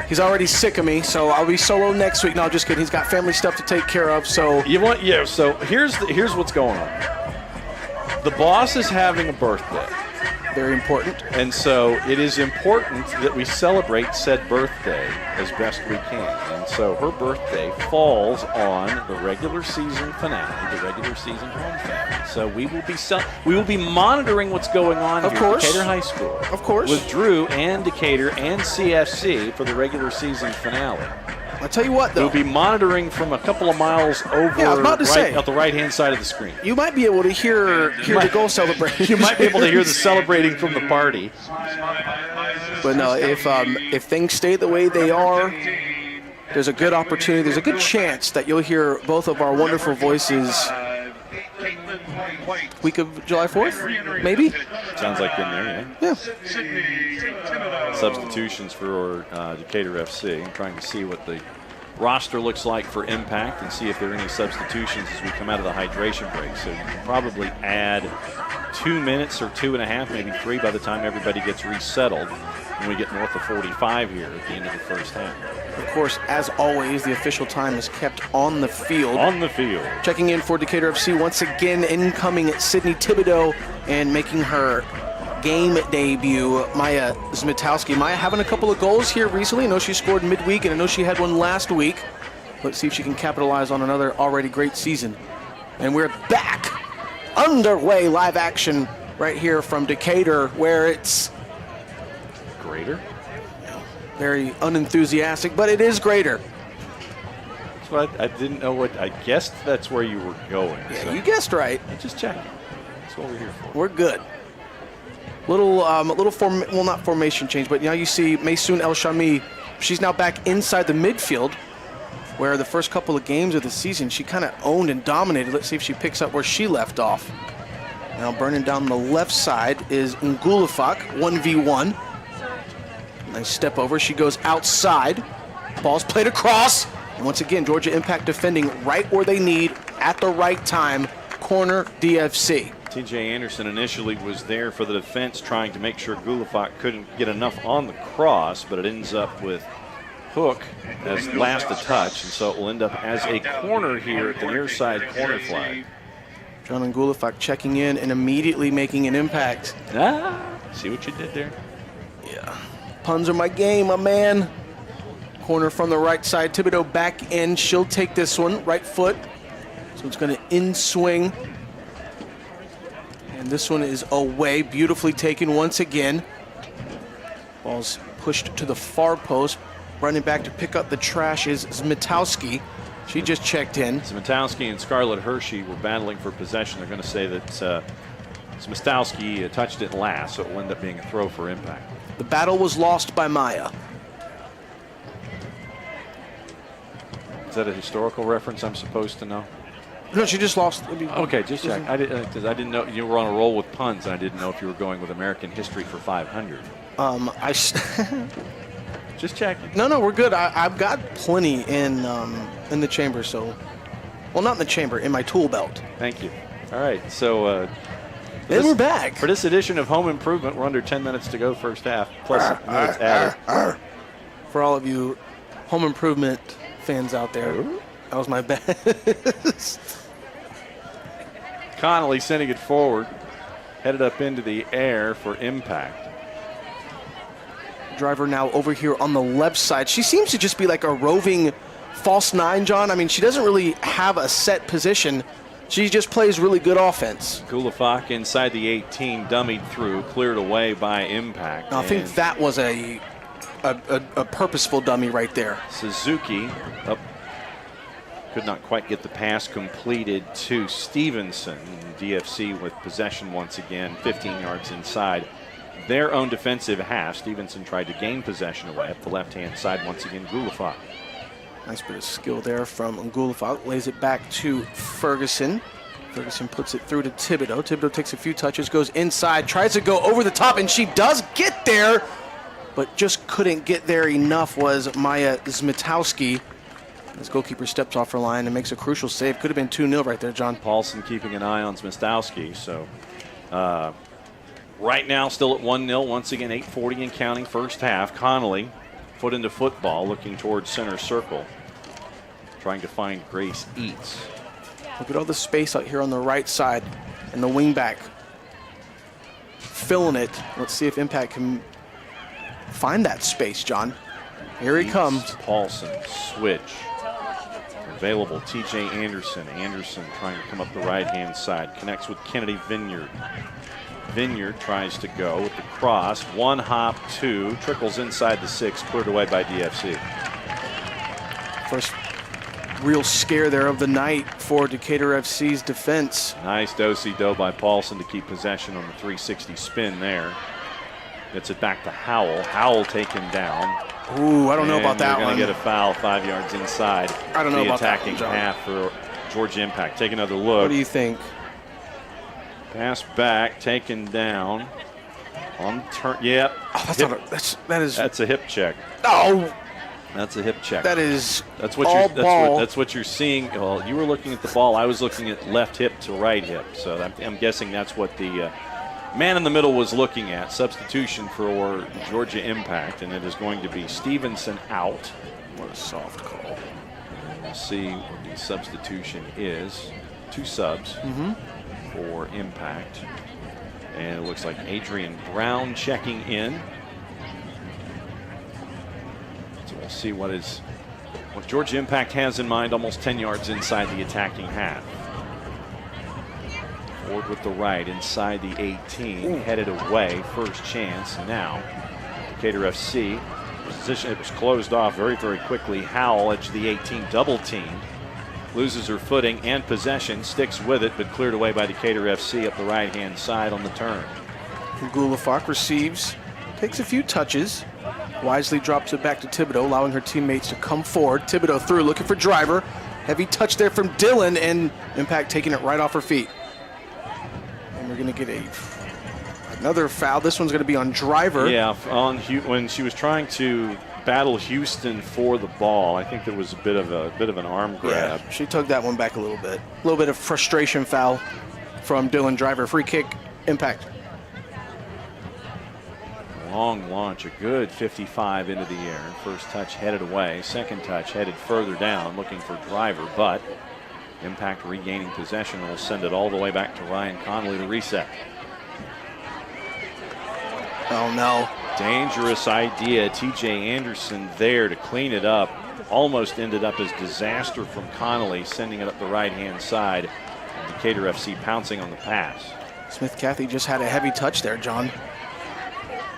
he's already sick of me, so I'll be solo next week. No, just kidding. He's got family stuff to take care of, so. So here's what's going on. The boss is having a birthday. Very important. And so it is important that we celebrate said birthday as best we can. And so her birthday falls on the regular season finale, the regular season home finale. So we will be monitoring what's going on Of here course. at Decatur High School. Of course. With Drew and Decatur and CFC for the regular season finale. I'll tell you what, though. We'll be monitoring from a couple of miles over Yeah, I was about to say. at the right-hand side of the screen. You might be able to hear the goal celebration. You might be able to hear the celebrating from the party. But no, if things stay the way they are, there's a good opportunity, there's a good chance that you'll hear both of our wonderful voices week of July 4th, maybe? Sounds like in there, yeah. Yeah. Substitutions for Decatur FC. I'm trying to see what the roster looks like for Impact and see if there are any substitutions as we come out of the hydration break. So you can probably add 2 minutes or 2.5, maybe 3 by the time everybody gets resettled when we get north of 45 here at the end of the first half. Of course, as always, the official time is kept on the field. On the field. Checking in for Decatur FC once again, incoming Sydney Thibodeau and making her game debut, Maya Zmitowski. Maya having a couple of goals here recently. I know she scored midweek, and I know she had one last week. Let's see if she can capitalize on another already great season. And we're back, underway, live action right here from Decatur, where it's Greater? very unenthusiastic, but it is greater. So I didn't know what, I guessed that's where you were going. Yeah, so you guessed right. I'm just checking. That's what we're here for. We're good. Not formation change, but now you see Maysoon El Shami. She's now back inside the midfield, where the first couple of games of the season she kind of owned and dominated. Let's see if she picks up where she left off. Now burning down the left side is Ngulafak, 1v1. Nice step over. She goes outside. Ball's played across. And once again, Georgia Impact defending right where they need at the right time. Corner DFC. TJ Anderson initially was there for the defense, trying to make sure Gulafak couldn't get enough on the cross, but it ends up with Hook as last a touch, and so it will end up as a corner here at the near side corner flag. John Ngulafak checking in and immediately making an impact. See what you did there? Yeah. Puns are my game, my man. Corner from the right side. Thibodeau back in. She'll take this one. Right foot. So it's going to in-swing. And this one is away. Beautifully taken once again. Ball's pushed to the far post. Running back to pick up the trash is Zmitowski. She just checked in. Zmitowski and Scarlett Hershey were battling for possession. They're going to say that Zmitowski touched it last, so it will end up being a throw for Impact. The battle was lost by Maya. Is that a historical reference I'm supposed to know? No, she just lost. Okay, just check. Because I didn't know you were on a roll with puns, and I didn't know if you were going with American history for 500. Just checking. No, we're good. I've got plenty in the chamber, so. Well, not in the chamber, in my tool belt. Thank you. All right, so. Then we're back. For this edition of Home Improvement, we're under 10 minutes to go first half, plus minutes added. For all of you Home Improvement fans out there, that was my best. Connolly sending it forward, headed up into the air for Impact. Driver now over here on the left side. She seems to just be like a roving false nine, John. I mean, she doesn't really have a set position. She just plays really good offense. Gulafak inside the 18, dummied through, cleared away by Impact. Now, I think that was a purposeful dummy right there. Suzuki up, could not quite get the pass completed to Stevenson. DFC with possession once again, 15 yards inside their own defensive half. Stevenson tried to gain possession away up the left-hand side once again. Gulafak. Nice bit of skill there from Ngulafak. Lays it back to Ferguson. Ferguson puts it through to Thibodeau. Thibodeau takes a few touches, goes inside, tries to go over the top, and she does get there, but just couldn't get there enough was Maya Zmitowski. This goalkeeper steps off her line and makes a crucial save. Could have been 2-0 right there, John. Paulson keeping an eye on Smistowski. So right now still at 1-0. Once again, 8:40 and counting first half. Connolly, foot into football, looking towards center circle. Trying to find Grace Eats. Look at all the space out here on the right side and the wing back. Filling it. Let's see if Impact can find that space, John. Here he comes. Paulson, switch. Available, TJ Anderson. Anderson trying to come up the right-hand side. Connects with Kennedy Vineyard. Vineyard tries to go with the cross. One hop, two. Trickles inside the 6. Cleared away by DFC. First real scare there of the night for Decatur FC's defense. Nice do-si-do by Paulson to keep possession on the 360 spin there. Gets it back to Howell. Howell taken down. Ooh, I don't know about that one. We're going to get a foul 5 yards inside. I don't know about that one, the attacking John. half for Georgia Impact. Take another look. What do you think? Pass back, taken down. On turn, yep. Oh, that's a hip check. Oh, that's a hip check. that's what ball. that's what you're seeing. Well, you were looking at the ball. I was looking at left hip to right hip. So I'm guessing that's what the man in the middle was looking at. Substitution for Georgia Impact, and it is going to be Stevenson out. What a soft call. We'll see what the substitution is. 2 subs for Impact. And it looks like Adrian Brown checking in. So we'll see what Georgia Impact has in mind, almost 10 yards inside the attacking half. Ford with the right inside the 18, headed away, first chance. Now, Decatur FC, position, it was closed off very, very quickly. Howell, edge of the 18, double team. Loses her footing and possession, sticks with it, but cleared away by Decatur FC up the right-hand side on the turn. Gulafak receives, takes a few touches, wisely drops it back to Thibodeau, allowing her teammates to come forward. Thibodeau through, looking for Driver. Heavy touch there from Dylan, and Impact taking it right off her feet. And we're going to get another foul. This one's going to be on Driver. Yeah, when she was trying to battle Houston for the ball, I think there was a bit of an arm grab. Yeah, she tugged that one back a little bit. A little bit of frustration foul from Dylan Driver. Free kick, Impact. Long launch, a good 55 into the air. First touch headed away. Second touch headed further down, looking for Driver, but Impact regaining possession will send it all the way back to Ryan Connolly to reset. Oh, no. Dangerous idea. TJ Anderson there to clean it up. Almost ended up as disaster from Connolly, sending it up the right-hand side. Decatur FC pouncing on the pass. Smith-Cathy just had a heavy touch there, John.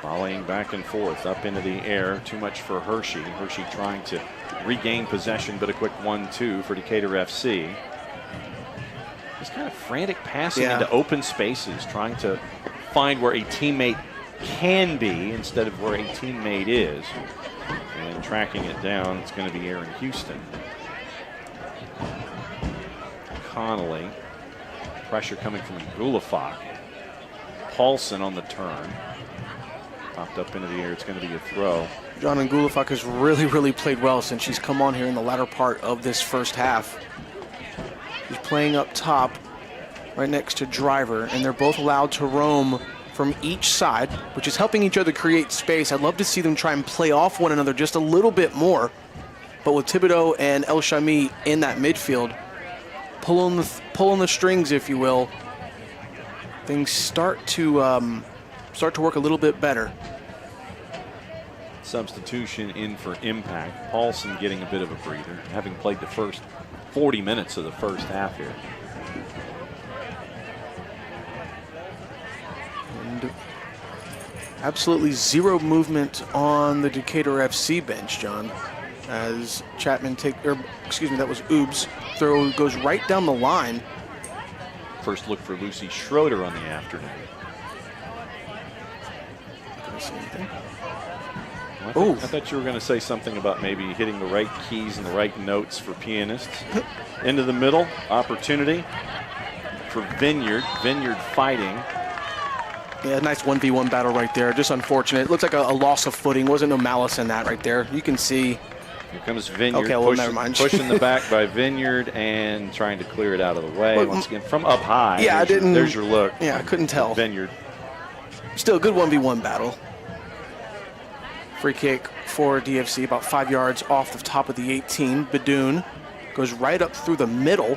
Volleying back and forth up into the air. Too much for Hershey. Hershey trying to regain possession, but a quick 1-2 for Decatur FC. Just kind of frantic passing into open spaces, trying to find where a teammate can be instead of where a teammate is. And tracking it down, it's going to be Aaron Houston. Connolly. Pressure coming from Gulafak. Paulson on the turn. Popped up into the air. It's going to be a throw. John, and Gulafak has really, really played well since she's come on here in the latter part of this first half. She's playing up top right next to Driver, and they're both allowed to roam from each side, which is helping each other create space. I'd love to see them try and play off one another just a little bit more. But with Thibodeau and El Shami in that midfield, pulling the strings, if you will, things start to work a little bit better. Substitution in for Impact. Paulson getting a bit of a breather, having played the first 40 minutes of the first half here. And absolutely zero movement on the Decatur FC bench, John. As Chapman that was Oobs. Throw goes right down the line. First look for Lucy Schroeder on the afternoon. I thought you were going to say something about maybe hitting the right keys and the right notes for pianists. Into the middle, opportunity for Vineyard. Vineyard fighting. Yeah, nice 1v1 battle right there. Just unfortunate. It looks like a loss of footing. Wasn't no malice in that right there. You can see Here comes Vineyard, Okay, well, never mind. pushing the back by Vineyard and trying to clear it out of the way. Well, Once again, from up high. Yeah, I didn't. There's your look. Yeah, I couldn't tell. Vineyard. Still a good 1v1 battle. Free kick for DFC, about 5 yards off the top of the 18. Badoon goes right up through the middle.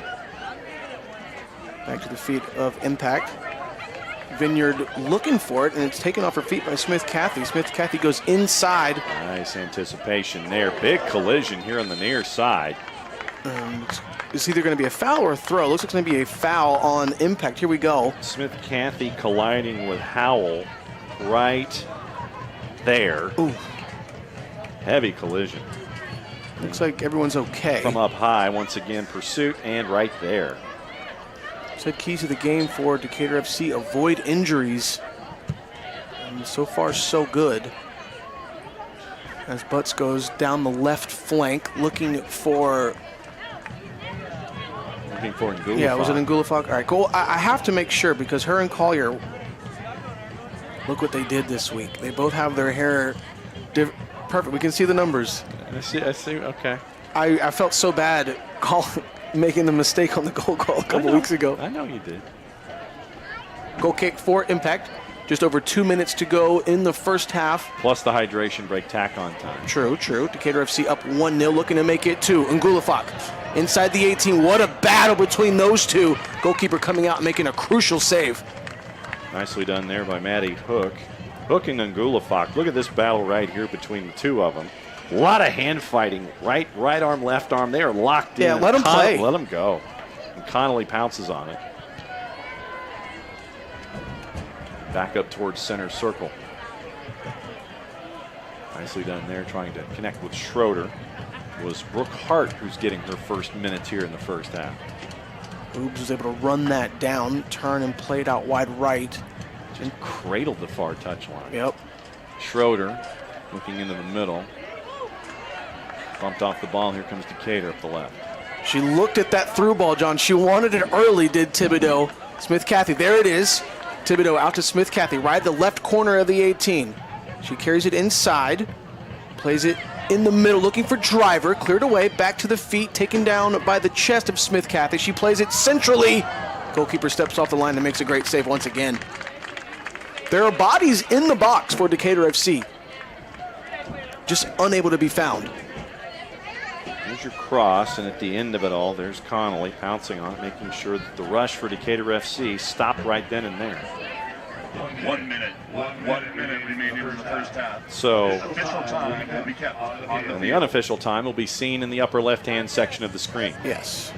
Back to the feet of Impact. Vineyard looking for it, and it's taken off her feet by Smith Cathy. Smith Cathy goes inside. Nice anticipation there. Big collision here on the near side. It's either going to be a foul or a throw. Looks like it's going to be a foul on Impact. Here we go. Smith Cathy colliding with Howell right there. Ooh. Heavy collision. Looks like everyone's okay. From up high, once again, pursuit and right there. Said keys to the game for Decatur FC, avoid injuries. And so far, so good. As Butts goes down the left flank, looking for Ngulafak. Yeah, was it Ngulafak? All right, cool. I have to make sure because her and Collier, look what they did this week. They both have their hair perfect. We can see the numbers. I see, okay. I felt so bad making the mistake on the goal call a couple weeks ago. I know you did. Goal kick for Impact. Just over 2 minutes to go in the first half. Plus the hydration break tack on time. True. Decatur FC up 1-0, looking to make it 2. Ngulafak inside the 18. What a battle between those two. Goalkeeper coming out and making a crucial save. Nicely done there by Maddie Hook. Hooking Ngulafak. Look at this battle right here between the two of them. A lot of hand fighting. Right arm, left arm. They are locked in. Yeah, let them play. Let them go. And Connolly pounces on it. Back up towards center circle. Nicely done there, trying to connect with Schroeder. It was Brooke Hart who's getting her first minutes here in the first half. Oobs was able to run that down, turn and play it out wide right. Just cradled the far touchline. Yep. Schroeder looking into the middle. Bumped off the ball, and here comes Decatur up the left. She looked at that through ball, John. She wanted it early, did Thibodeau. Smith Cathy, there it is. Thibodeau out to Smith Cathy, right at the left corner of the 18. She carries it inside, plays it in the middle, looking for Driver, cleared away, back to the feet, taken down by the chest of Smith Cathy. She plays it centrally. Goalkeeper steps off the line and makes a great save once again. There are bodies in the box for Decatur FC, just unable to be found. There's your cross, and at the end of it all, there's Connolly pouncing on it, making sure that the rush for Decatur FC stopped right then and there. 1 minute. 1 minute remaining in the first half. So, Official time will be kept on the and the unofficial time will be seen in the upper left-hand section of the screen. Yes.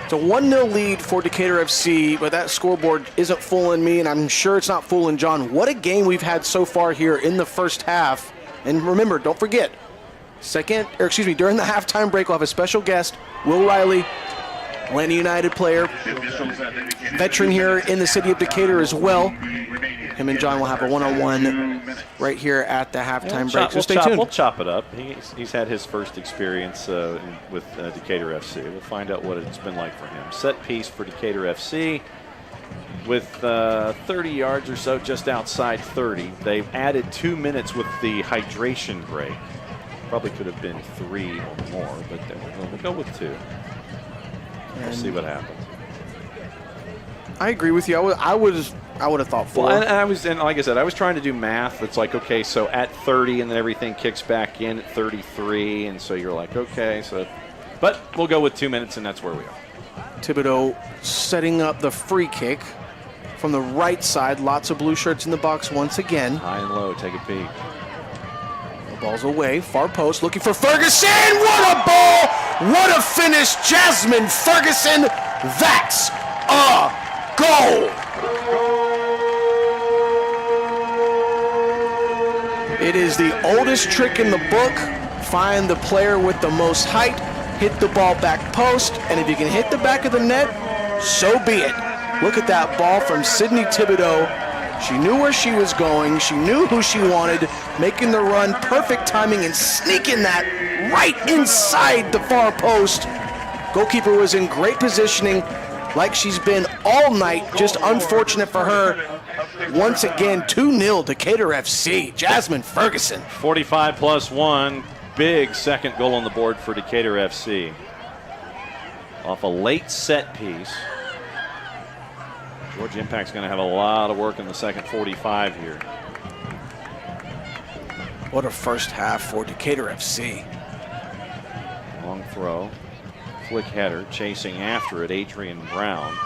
It's a 1-0 lead for Decatur FC, but that scoreboard isn't fooling me, and I'm sure it's not fooling John. What a game we've had so far here in the first half. And remember, don't forget, during the halftime break, we'll have a special guest, Will Riley, Atlanta United player, veteran here in the city of Decatur as well. Him and John will have a one-on-one right here at the halftime break, so stay tuned. We'll chop it up. He's had his first experience with Decatur FC. We'll find out what it's been like for him. Set piece for Decatur FC with 30 yards or so, just outside 30. They've added 2 minutes with the hydration break. Probably could have been 3 or more, but we'll go with 2. We'll see what happens. I agree with you. I would have thought 4. Well, and like I said, I was trying to do math. It's like, okay, so at 30, and then everything kicks back in at 33, and so you're like, okay, so. But we'll go with 2 minutes, and that's where we are. Thibodeau setting up the free kick from the right side. Lots of blue shirts in the box once again. High and low, take a peek. Ball's away, far post, looking for Ferguson. What a ball! What a finish, Jasmine Ferguson. That's a goal. It is the oldest trick in the book. Find the player with the most height, hit the ball back post, and if you can hit the back of the net, so be it. Look at that ball from Sydney Thibodeau. She knew where she was going. She knew who she wanted, making the run, perfect timing, and sneaking that right inside the far post. Goalkeeper was in great positioning, like she's been all night. Just unfortunate for her. Once again, 2-0 Decatur FC. Jasmine Ferguson. 45+1. big second goal on the board for Decatur FC. Off a late set piece. Georgia Impact's going to have a lot of work in the second 45 here. What a first half for Decatur FC. Long throw. Flick header. Chasing after it, Adrian Brown.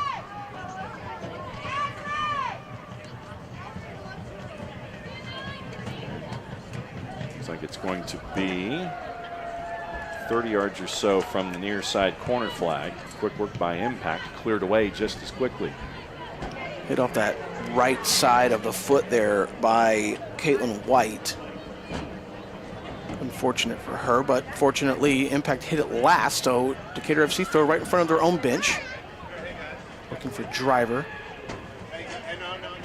Looks like it's going to be 30 yards or so from the near side corner flag. Quick work by Impact. Cleared away just as quickly. Hit off that right side of the foot there by Caitlin White. Unfortunate for her, but fortunately Impact hit it last, so Decatur FC throw right in front of their own bench. Looking for Driver.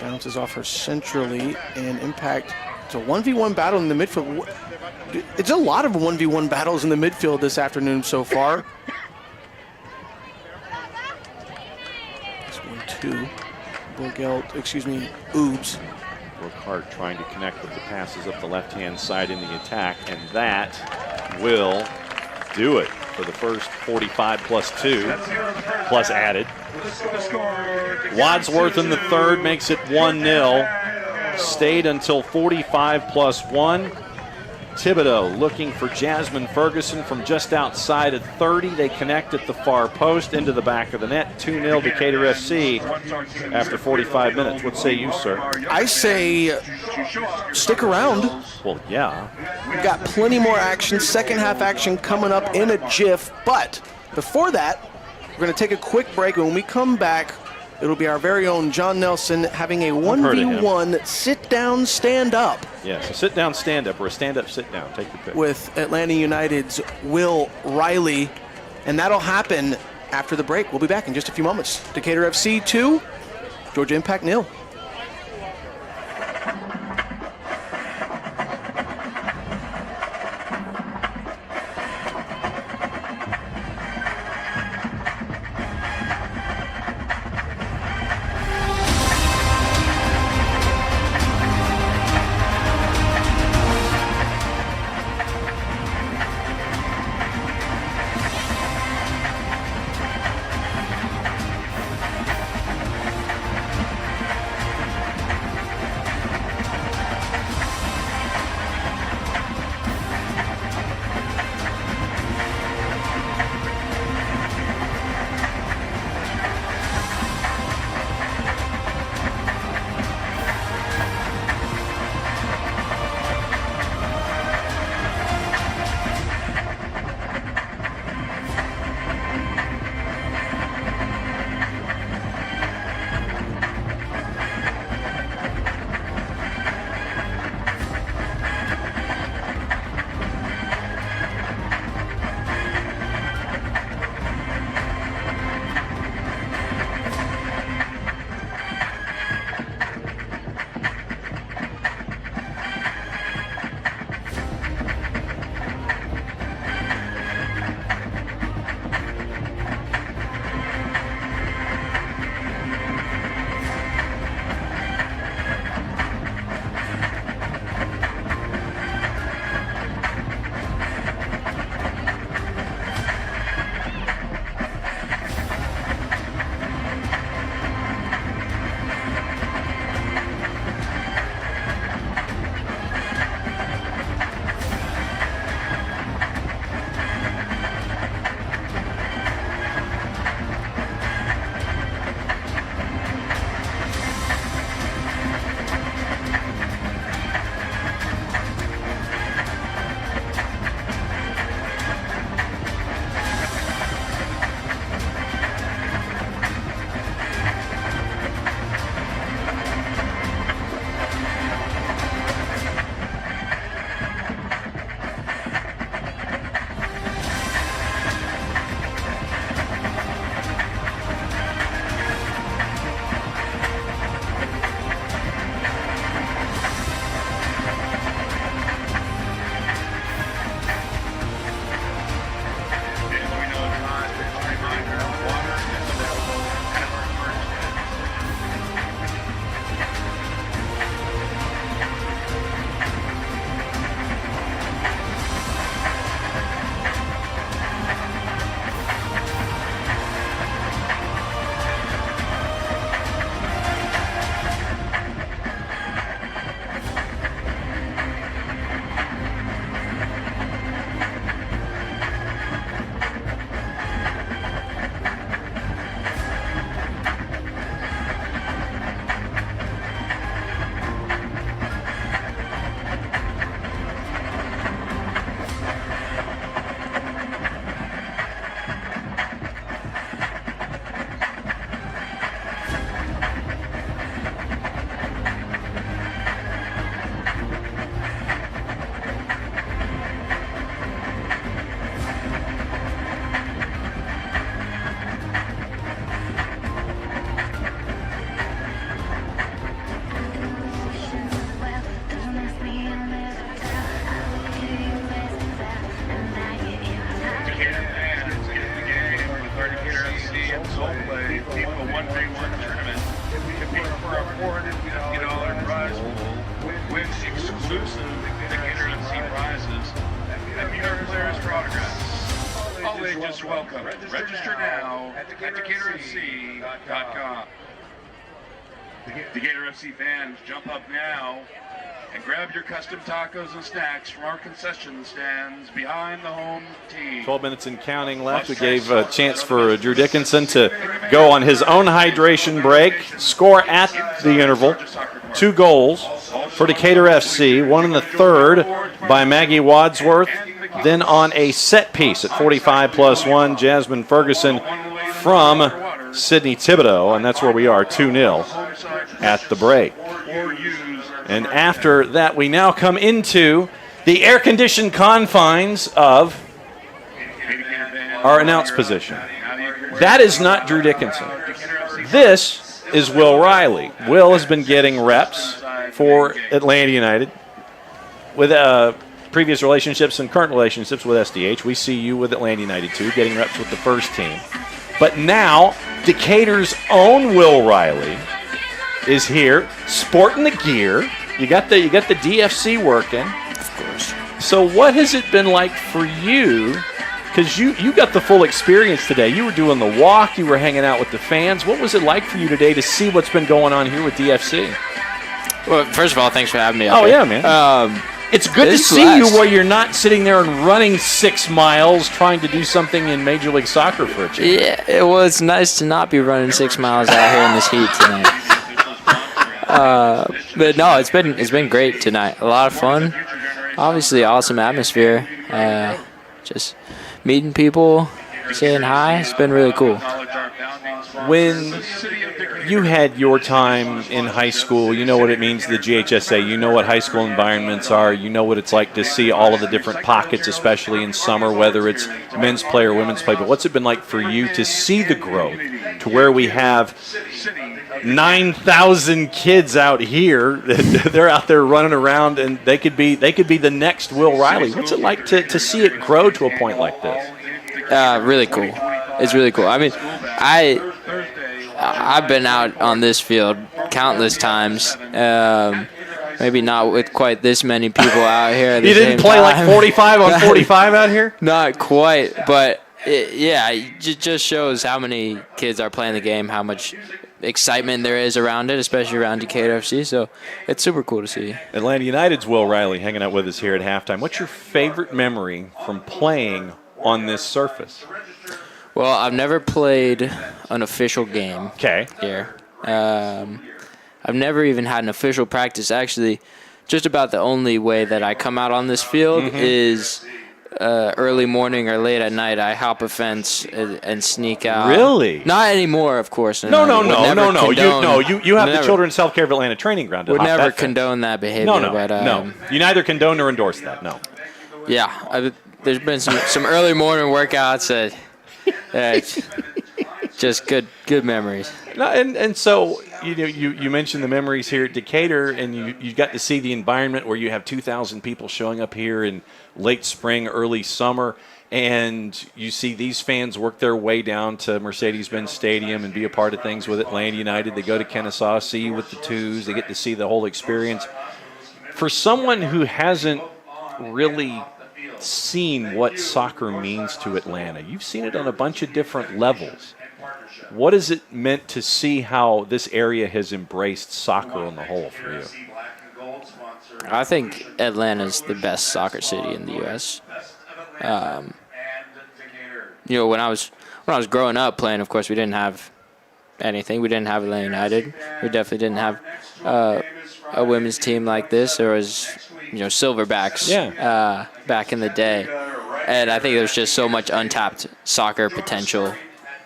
Bounces off her centrally, and Impact, it's a 1v1 battle in the midfield. It's a lot of 1v1 battles in the midfield this afternoon so far. This 1-2. Oobs. Work hard trying to connect with the passes up the left-hand side in the attack, and that will do it for the first 45 plus 2, plus added. Wadsworth in the third makes it 1-0. Stayed until 45 plus 1. Thibodeau looking for Jasmine Ferguson from just outside at 30. They connect at the far post into the back of the net. 2-0 Decatur FC after 45 minutes. What say you, sir? I say stick around. Well, yeah. We've got plenty more action, second half action coming up in a jiff. But before that, we're going to take a quick break. When we come back, it'll be our very own John Nelson having a 1v1 sit-down, stand-up. Yes, a sit-down, stand-up, or a stand-up, sit-down. Take your pick. With Atlanta United's Will Riley. And that'll happen after the break. We'll be back in just a few moments. Decatur FC 2, Georgia Impact 0. $450 prize pool with exclusive Decatur FC prizes and Muir players for autographs. All ages welcome. Register now at DecaturFC.com. Decatur FC fans, jump up now and grab your custom tacos and snacks from our concession stands behind the home team. 12 minutes and counting left. We gave a chance for Drew Dickinson to go on his own hydration break, score at the interval. 2 goals for Decatur FC, one in the third by Maggie Wadsworth. Then on a set piece at 45+1, Jasmine Ferguson from Sydney Thibodeau, and that's where we are, 2-0 at the break. And after that, we now come into the air-conditioned confines of our announce position. That is not Drew Dickinson. This is Will Riley. Will has been getting reps for Atlanta United with previous relationships and current relationships with SDH. We see you with Atlanta United too, getting reps with the first team. But now, Decatur's own Will Riley is here, sporting the gear. You got the DFC working. Of course. So what has it been like for you? Because you got the full experience today. You were doing the walk. You were hanging out with the fans. What was it like for you today to see what's been going on here with DFC? Well, first of all, thanks for having me up Oh, here. yeah, man. It's good to It's see blessed. you where you're not sitting there and running 6 miles trying to do something in Major League Soccer for a change. Yeah, well, it's nice to not be running 6 miles out here in this heat tonight. But no, it's been great tonight. A lot of fun. Obviously, awesome atmosphere. Just meeting people, saying hi. It's been really cool. When you had your time in high school, you know what it means to the GHSA. You know what high school environments are. You know what it's like to see all of the different pockets, especially in summer, whether it's men's play or women's play. But what's it been like for you to see the growth to where we have 9,000 kids out here? They're out there running around, and they could be the next Will Riley. What's it like to see it grow to a point like this? Really cool. It's really cool. I mean, I've been out on this field countless times. Maybe not with quite this many people out here at the You same didn't play time. like 45 on 45 out here? Not quite, but it just shows how many kids are playing the game, how much excitement there is around it, especially around Decatur FC. So it's super cool to see. Atlanta United's Will Riley hanging out with us here at halftime. What's your favorite memory from playing on this surface? Well, I've never played an official game Okay. here. I've never even had an official practice. Actually, just about the only way that I come out on this field is early morning or late at night. I hop a fence and sneak out. Really? Not anymore, of course. No. You have the never- Children's Healthcare of Atlanta training ground. to Would hop never that fence. condone that behavior. No. But, No. You neither condone nor endorse that. No. Yeah, there's been some early morning workouts that just good memories. No, and so you mentioned the memories here at Decatur, and you got to see the environment where you have 2,000 people showing up here in late spring, early summer, and you see these fans work their way down to Mercedes-Benz Stadium and be a part of things with Atlanta United. They go to Kennesaw, see you with the twos. They get to see the whole experience. For someone who hasn't really seen what soccer means to Atlanta, you've seen it on a bunch of different levels. What has it meant to see how this area has embraced soccer on the whole for you? I think Atlanta's the best soccer city in the U.S. When I was growing up playing, of course, we didn't have anything. We didn't have Atlanta United. We definitely didn't have a women's team like this. There was, Silverbacks back in the day. And I think there's just so much untapped soccer potential,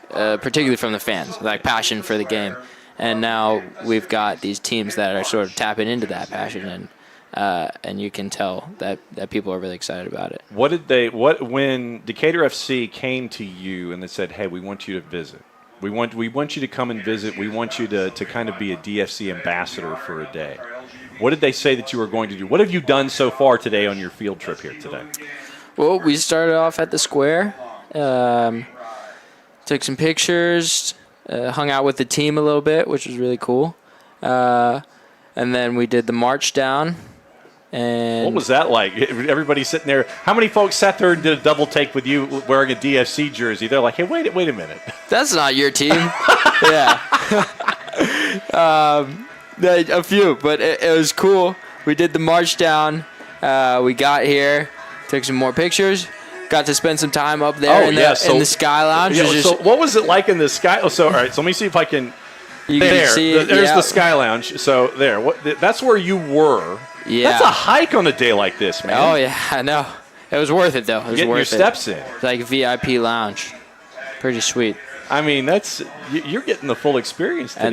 particularly from the fans, like passion for the game. And now we've got these teams that are sort of tapping into that passion, and you can tell that people are really excited about it. When Decatur FC came to you and they said, hey, we want you to visit. We want you to come and visit. We want you to kind of be a DFC ambassador for a day. What did they say that you were going to do? What have you done so far today on your field trip here today? Well, we started off at the square, took some pictures, hung out with the team a little bit, which was really cool. And then we did the march down. And What was that like? Everybody sitting there. How many folks sat there and did a double take with you wearing a DFC jersey? They're like, hey, wait a minute. That's not your team. Yeah. A few, but it was cool. We did the march down. We got here, took some more pictures, got to spend some time up there in the Sky Lounge. Yeah, so what was it like in the Sky? Oh, so all right, so let me see if I can. You can see it. There's the Sky Lounge. So there, that's where you were. Yeah. That's a hike on a day like this, man. Oh yeah, I know. It was worth it though. It was Getting worth your steps in. It's like a VIP lounge. Pretty sweet. I mean, you're getting the full experience today.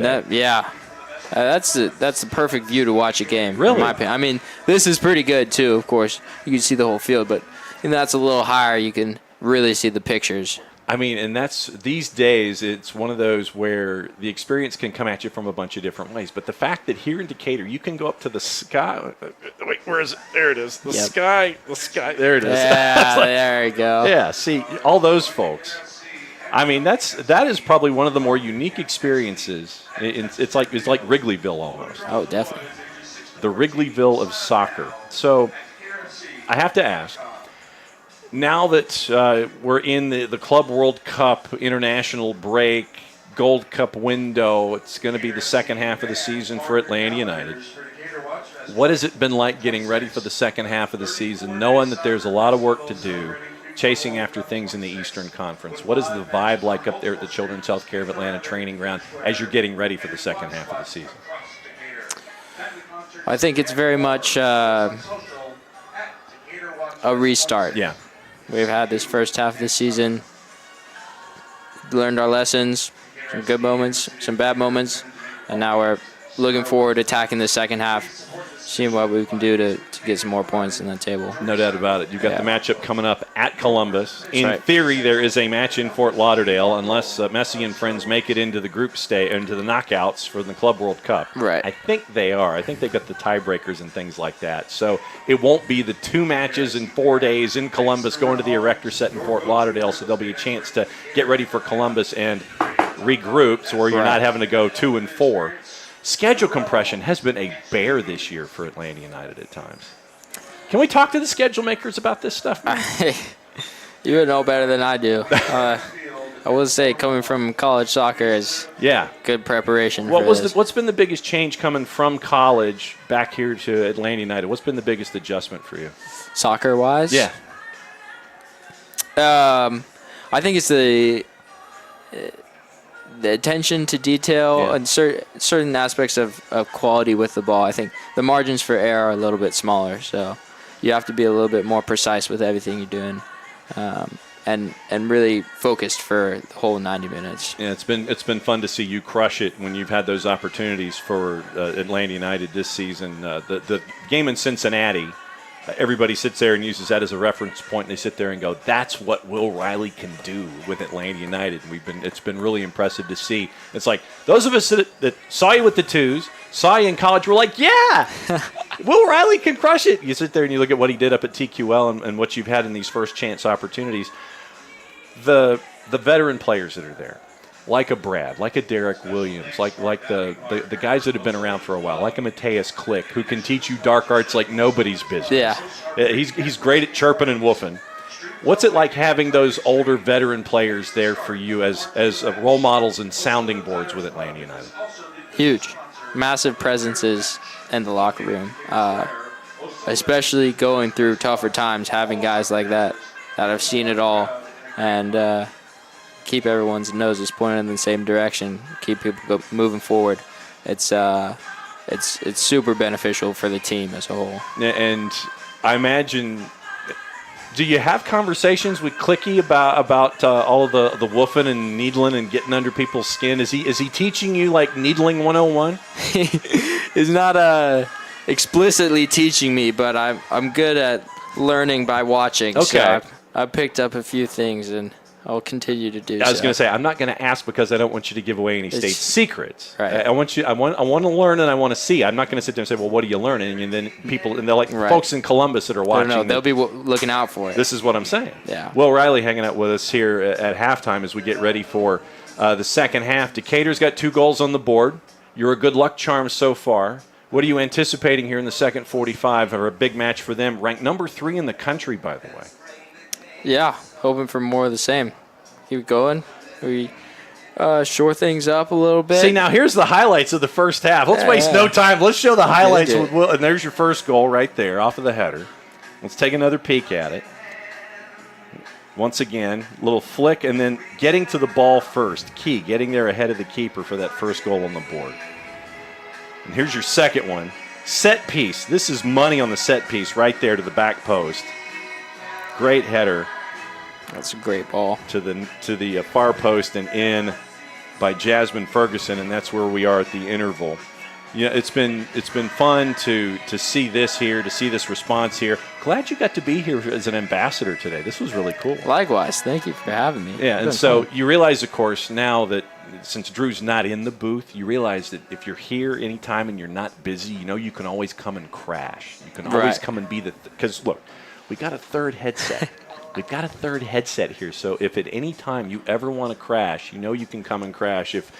And that's the perfect view to watch a game. Really? In my opinion. I mean, this is pretty good too. Of course, you can see the whole field, but that's a little higher. You can really see the pictures. I mean, and that's these days. It's one of those where the experience can come at you from a bunch of different ways. But the fact that here in Decatur, you can go up to the sky. Wait, where is it? There it is. The sky. There it is. Yeah, there you go. Yeah. See, all those folks. I mean, that is probably one of the more unique experiences. It's like Wrigleyville almost. Oh, definitely. The Wrigleyville of soccer. So, I have to ask. Now that we're in the Club World Cup international break, Gold Cup window, it's going to be the second half of the season for Atlanta United. What has it been like getting ready for the second half of the season, knowing that there's a lot of work to do, chasing after things in the Eastern Conference? What is the vibe like up there at the Children's Healthcare of Atlanta training ground as you're getting ready for the second half of the season? I think it's very much a restart. Yeah. We've had this first half of the season, learned our lessons, some good moments, some bad moments, and now we're looking forward to attacking the second half, seeing what we can do to get some more points on the table. No doubt about it. You've got the matchup coming up at Columbus. In right. theory, there is a match in Fort Lauderdale, unless Messi and friends make it into the group into the knockouts for the Club World Cup. Right. I think they are. I think they've got the tiebreakers and things like that. So it won't be the 2 matches in 4 days in Columbus going to the Erector Set in Fort Lauderdale, so there'll be a chance to get ready for Columbus and regroup, so where you're not having to go 2 and 4. Schedule compression has been a bear this year for Atlanta United at times. Can we talk to the schedule makers about this stuff? You would know better than I do. I will say, coming from college soccer is good preparation. What's been the biggest change coming from college back here to Atlanta United? What's been the biggest adjustment for you? Soccer-wise? Yeah. I think it's the attention to detail and certain aspects of quality with the ball. I think the margins for error are a little bit smaller, so you have to be a little bit more precise with everything you're doing, and really focused for the whole 90 minutes. Yeah, it's been fun to see you crush it when you've had those opportunities for Atlanta United this season. The game in Cincinnati, everybody sits there and uses that as a reference point, and they sit there and go, that's what Will Riley can do with Atlanta United. It's been really impressive to see. It's like those of us that saw you with the twos, saw you in college, were like, yeah, Will Riley can crush it. You sit there and you look at what he did up at TQL and what you've had in these first chance opportunities. The veteran players that are there, like a Brad, like a Derek Williams, like the guys that have been around for a while, like a Mateus Click, who can teach you dark arts like nobody's business. Yeah. He's great at chirping and woofing. What's it like having those older veteran players there for you as role models and sounding boards with Atlanta United? Huge. Massive presences in the locker room. Especially going through tougher times, having guys like that have seen it all and keep everyone's noses pointed in the same direction, keep people moving forward. It's super beneficial for the team as a whole. And I imagine, do you have conversations with Clicky about all of the woofing and needling and getting under people's skin? Is he teaching you like needling 101? He's not explicitly teaching me, but I'm good at learning by watching. Okay. So I picked up a few things and I'll continue to do so. I was going to say, I'm not going to ask because I don't want you to give away any state secrets. Right. I want to learn and I want to see. I'm not going to sit there and say, well, what are you learning? And then and they're like folks in Columbus that are watching. No, they'll be looking out for it. This is what I'm saying. Yeah. Will Riley hanging out with us here at halftime as we get ready for the second half. Decatur's got 2 goals on the board. You're a good luck charm so far. What are you anticipating here in the second 45 or a big match for them? Ranked number 3 in the country, by the way. Yeah, hoping for more of the same. Keep going. We shore things up a little bit. See, now here's the highlights of the first half. Let's waste no time. Let's show the highlights with Will. And there's your first goal right there off of the header. Let's take another peek at it. Once again, little flick and then getting to the ball first. Key, getting there ahead of the keeper for that first goal on the board. And here's your second one. Set piece. This is money on the set piece right there to the back post. Great header. That's a great ball. To the far post and in by Jasmine Ferguson, and that's where we are at the interval. Yeah, it's been fun to see this here, to see this response here. Glad you got to be here as an ambassador today. This was really cool. Likewise. Thank you for having me. Yeah, and so you realize, of course, now that since Drew's not in the booth, you realize that if you're here anytime and you're not busy, you know you can always come and crash. You can always come and be because, look, we got a third headset. We've got a third headset here, so if at any time you ever want to crash, you know you can come and crash. If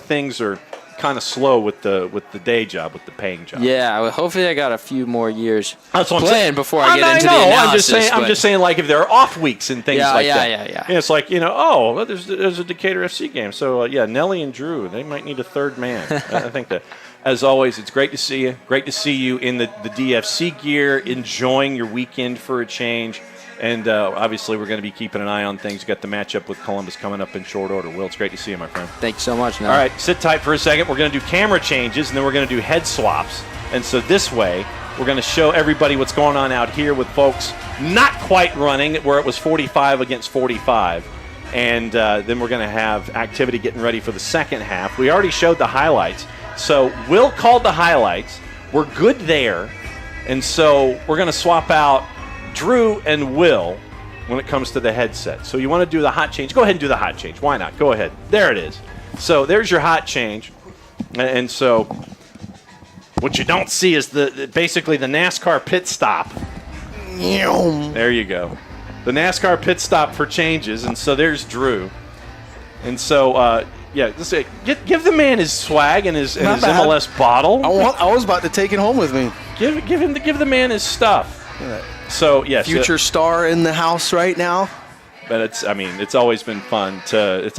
things are kind of slow with the day job, with the paying job. Yeah, well, hopefully I got a few more years That's what playing before I get into the analysis. I'm just saying, like if there are off weeks and things like that. Yeah. And it's like, well, there's a Decatur FC game, so Nelly and Drew, they might need a third man. I think that. As always, it's great to see you. Great to see you in the DFC gear, enjoying your weekend for a change. And obviously, we're going to be keeping an eye on things. We've got the matchup with Columbus coming up in short order. Will, it's great to see you, my friend. Thank you so much. All right, sit tight for a second. We're going to do camera changes, and then we're going to do head swaps. And so this way, we're going to show everybody what's going on out here with folks not quite running, where it was 45 against 45. And then we're going to have activity getting ready for the second half. We already showed the highlights. So Will called the highlights. We're good there. And so we're going to swap out Drew and Will when it comes to the headset. So you want to do the hot change? Go ahead and do the hot change. Why not? Go ahead. There it is. So there's your hot change. And so what you don't see is basically the NASCAR pit stop. There you go. The NASCAR pit stop for changes. And so there's Drew. And so give the man his swag and his MLS bottle. I was about to take it home with me. Give the man his stuff. So yes, future star in the house right now. But it's always been fun to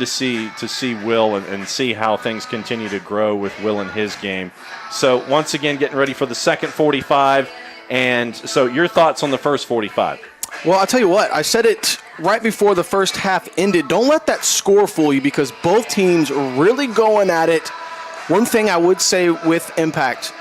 see Will and see how things continue to grow with Will and his game. So once again, getting ready for the second 45, and so your thoughts on the first 45? Well, I'll tell you what, I said it right before the first half ended. Don't let that score fool you because both teams are really going at it. One thing I would say with Impact,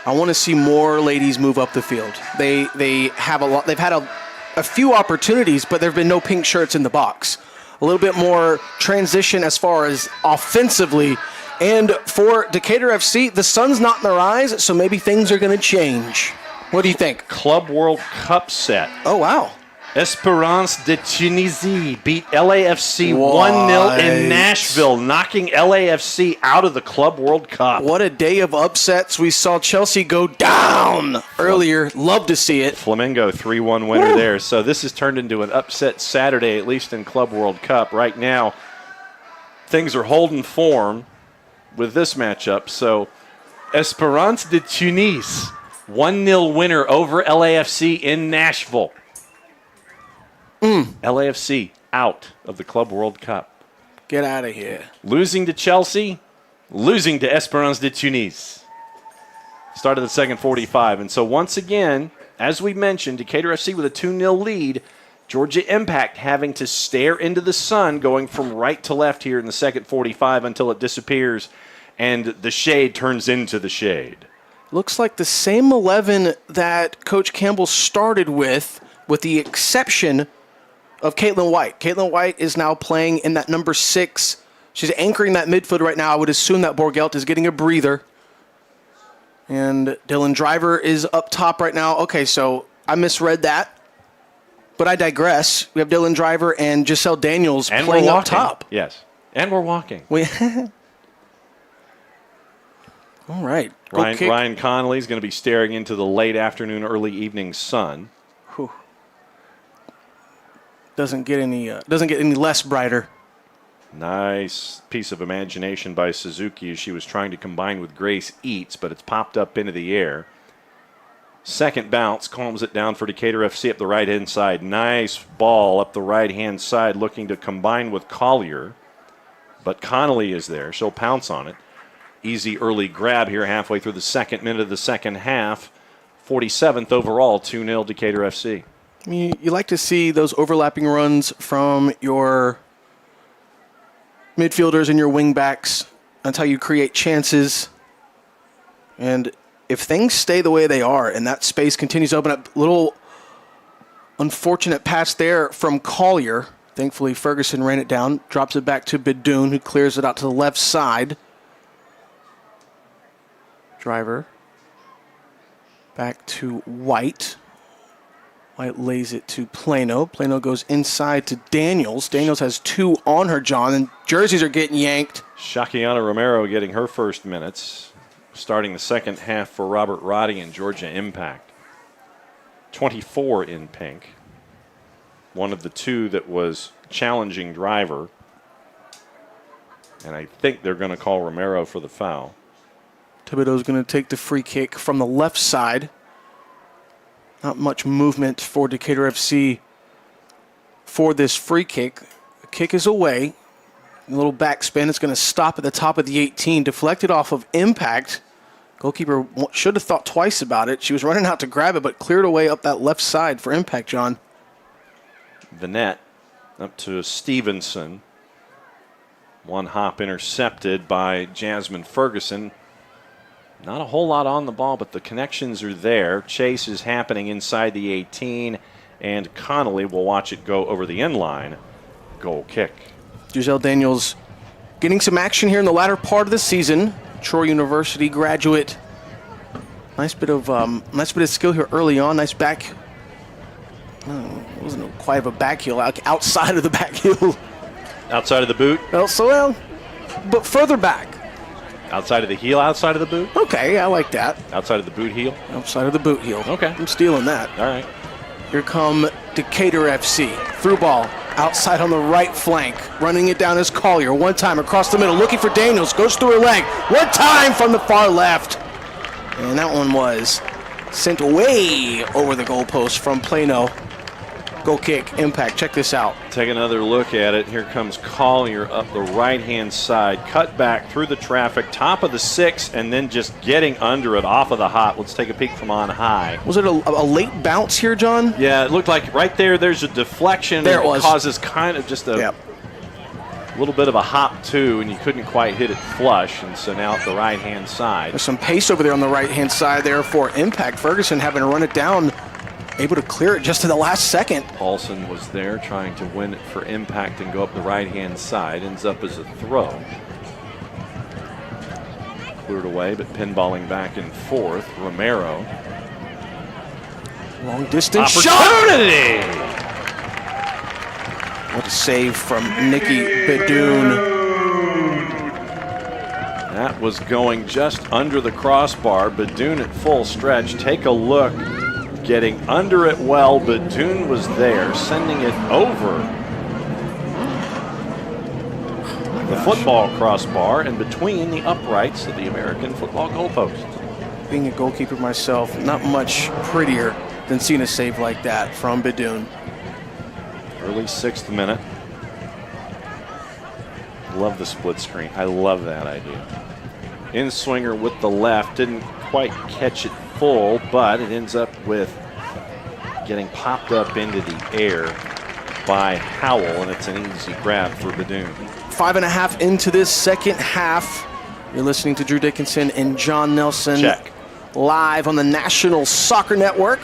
I want to see more ladies move up the field. They have a lot. They've had a few opportunities, but there have been no pink shirts in the box. A little bit more transition as far as offensively. And for Decatur FC, the sun's not in their eyes, so maybe things are going to change. What do you think? Club World Cup set. Oh, wow. Espérance de Tunisie beat LAFC 1-0 in Nashville, knocking LAFC out of the Club World Cup. What a day of upsets. We saw Chelsea go down earlier. Love to see it. Flamengo 3-1 winner there. So this has turned into an upset Saturday, at least in Club World Cup. Right now, things are holding form with this matchup. So Espérance de Tunis, 1-0 winner over LAFC in Nashville. LAFC out of the Club World Cup. Get out of here. Losing to Chelsea, losing to Espérance de Tunis. Started the second 45. And so once again, as we mentioned, Decatur FC with a 2-0 lead. Georgia Impact having to stare into the sun, going from right to left here in the second 45 until it disappears and the shade turns into the shade. Looks like the same 11 that Coach Campbell started with the exception of Caitlin White. Caitlin White is now playing in that number 6. She's anchoring that midfield right now. I would assume that Borgelt is getting a breather. And Dylan Driver is up top right now. Okay, so I misread that. But I digress. We have Dylan Driver and Giselle Daniels and playing we're up top. Yes, and we're walking. All right. Ryan Connolly is going to be staring into the late afternoon, early evening sun. Doesn't get any less brighter. Nice piece of imagination by Suzuki as she was trying to combine with Grace Eats, but it's popped up into the air. Second bounce calms it down for Decatur FC up the right-hand side. Nice ball up the right-hand side looking to combine with Collier. But Connolly is there. She'll pounce on it. Easy early grab here halfway through the second minute of the second half. 47th overall, 2-0 Decatur FC. I mean, you like to see those overlapping runs from your midfielders and your wingbacks. That's how you create chances. And if things stay the way they are and that space continues to open up, little unfortunate pass there from Collier. Thankfully, Ferguson ran it down, drops it back to Bidoun, who clears it out to the left side. Driver back to White. White lays it to Plano. Plano goes inside to Daniels. Daniels has 2 on her, John, and jerseys are getting yanked. Shakiana Romero getting her first minutes. Starting the second half for Robert Roddy and Georgia Impact. 24 in pink. One of the 2 that was challenging driver. And I think they're going to call Romero for the foul. Thibodeau's going to take the free kick from the left side. Not much movement for Decatur FC for this free kick. The kick is away. A little backspin. It's going to stop at the top of the 18. Deflected off of Impact. Goalkeeper should have thought twice about it. She was running out to grab it, but cleared away up that left side for Impact, John. The net up to Stevenson. One hop intercepted by Jasmine Ferguson. Not a whole lot on the ball, but the connections are there. Chase is happening inside the 18, and Connolly will watch it go over the end line. Goal kick. Giselle Daniels getting some action here in the latter part of the season. Troy University graduate. Nice bit of skill here early on. Nice back. It wasn't quite of a back heel, outside of the back heel. Outside of the boot? But further back. Outside of the heel, outside of the boot? Okay, I like that. Outside of the boot heel? Outside of the boot heel. Okay. I'm stealing that. All right. Here come Decatur FC. Through ball. Outside on the right flank. Running it down is Collier. One time across the middle. Looking for Daniels. Goes through her leg. One time from the far left. And that one was sent way over the goalpost from Plano. Goal kick. Impact. Check this out. Take another look at it. Here comes Collier up the right-hand side. Cut back through the traffic. Top of the 6, and then just getting under it off of the hot. Let's take a peek from on high. Was it a late bounce here, John? Yeah, it looked like right there's a deflection. There it and was. Causes kind of just a little bit of a hop, too, and you couldn't quite hit it flush. And so now at the right-hand side. There's some pace over there on the right-hand side there for Impact. Ferguson having to run it down. Able to clear it just to the last second. Paulson was there trying to win it for Impact and go up the right-hand side. Ends up as a throw. Cleared away, but pinballing back and forth. Romero. Long distance opportunity. What a save from Nikki Bidoun. That was going just under the crossbar. Bidoun at full stretch. Take a look. Getting under it well, Bidoun was there, sending it over the football crossbar and between the uprights of the American football goalpost. Being a goalkeeper myself, not much prettier than seeing a save like that from Bidoun. Early 6th minute. Love the split screen. I love that idea. In swinger with the left, didn't quite catch it full, but it ends up with getting popped up into the air by Howell, and it's an easy grab for Bidoun. 5.5 into this second half. You're listening to Drew Dickinson and John Nelson. Check. Live on the National Soccer Network,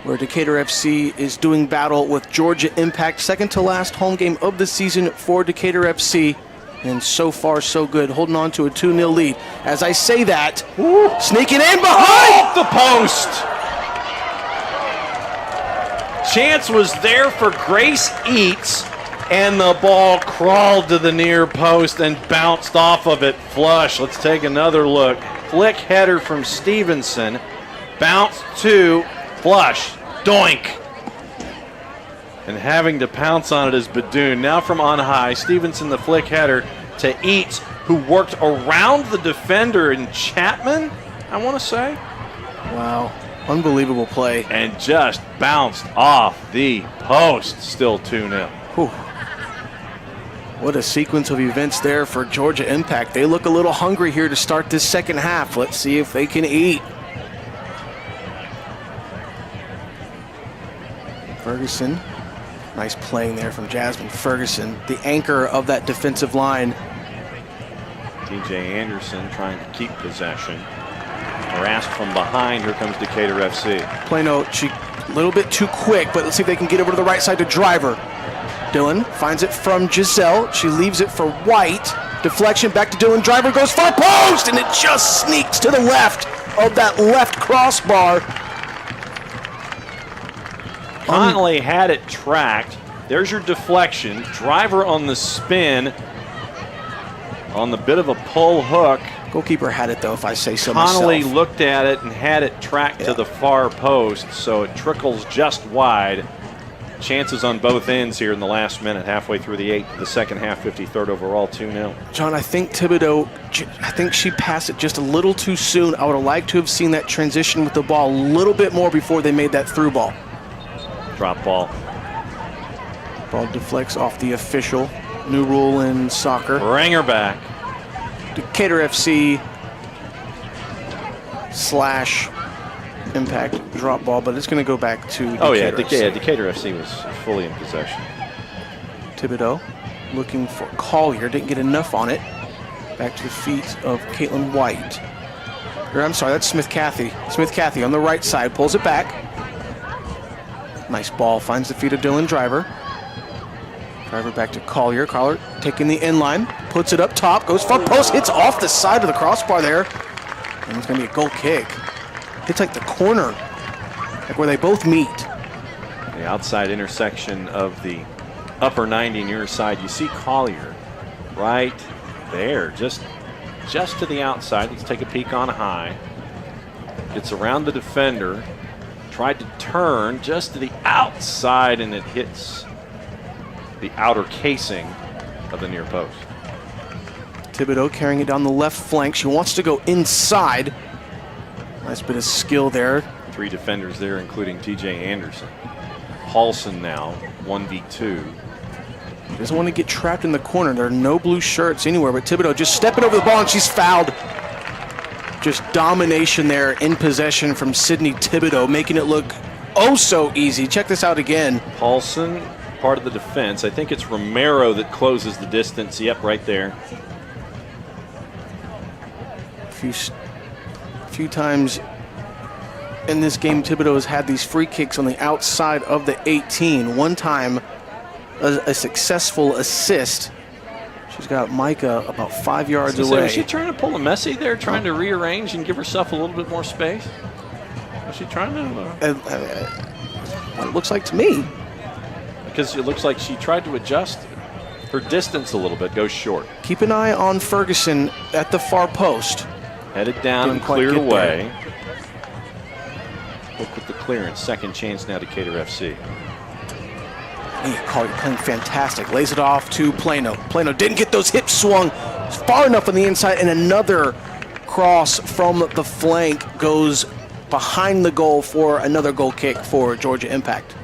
where Decatur FC is doing battle with Georgia Impact. Second to last home game of the season for Decatur FC. And so far, so good. Holding on to a 2-0 lead. As I say that, sneaking in behind the post. Chance was there for Grace Eats, and the ball crawled to the near post and bounced off of it flush. Let's take another look. Flick header from Stevenson. Bounce to flush. Doink. and having to pounce on it is Badoon. Now from on high, Stevenson the flick header to Eats, who worked around the defender in Chapman, I want to say. Wow, unbelievable play. And just bounced off the post, still 2-0. Whew. What a sequence of events there for Georgia Impact. They look a little hungry here to start this second half. Let's see if they can eat. Ferguson, nice playing there from Jasmine Ferguson, the anchor of that defensive line. TJ Anderson trying to keep possession. Harassed from behind, here comes Decatur FC. Plano, she a little bit too quick, but let's see if they can get over to the right side to Driver. Dylan finds it from Giselle. She leaves it for White. Deflection back to Dylan. Driver goes far post, and it just sneaks to the left of that left crossbar. Connolly had it tracked. There's your deflection. Driver on the spin. On the bit of a pull hook. Goalkeeper had it, though, if I say so Connolly myself. looked at it and had it tracked to the far post, so it trickles just wide. Chances on both ends here in the last minute, halfway through the second half, 53rd overall, 2-0. John, I think Thibodeau, I think she passed it just a little too soon. I would have liked to have seen that transition with the ball a little bit more before they made that through ball. Drop ball. Ball deflects off the official. New rule in soccer. Bring her back. Decatur FC / Impact drop ball, but it's going to go back to Decatur. Oh, yeah, FC. Decatur FC was fully in possession. Thibodeau looking for Collier, didn't get enough on it. Back to the feet of Caitlin White. Or, I'm sorry, that's Smith Cathy. Smith Cathy on the right side, pulls it back. Nice ball, finds the feet of Dylan Driver. Driver back to Collier. Collier taking the inline, puts it up top, goes far post, hits off the side of the crossbar there. And it's going to be a goal kick. Hits like the corner, like where they both meet. The outside intersection of the upper 90 near side. You see Collier right there, just to the outside. Let's take a peek on high. Gets around the defender. Tried to turn just to the outside, and it hits the outer casing of the near post. Thibodeau carrying it down the left flank. She wants to go inside. Nice bit of skill there. 3 defenders there, including TJ Anderson. Paulson now, 1v2. She doesn't want to get trapped in the corner. There are no blue shirts anywhere, but Thibodeau just stepping over the ball, and she's fouled. Just domination there in possession from Sydney Thibodeau, making it look oh so easy. Check this out again. Paulson, part of the defense. I think it's Romero that closes the distance. Yep, right there. Few times in this game, Thibodeau has had these free kicks on the outside of the 18. One time, a successful assist. She's got Micah about 5 yards away. Is she trying to pull a Messi there, trying to rearrange and give herself a little bit more space? Is she trying to? What it looks like to me. Because it looks like she tried to adjust her distance a little bit, goes short. Keep an eye on Ferguson at the far post. Headed down and Didn't quite cleared get away. Look with the clearance. Second chance now to Decatur FC. Collier playing fantastic. Lays it off to Plano. Plano didn't get those hips swung far enough on the inside, and another cross from the flank goes behind the goal for another goal kick for Georgia Impact.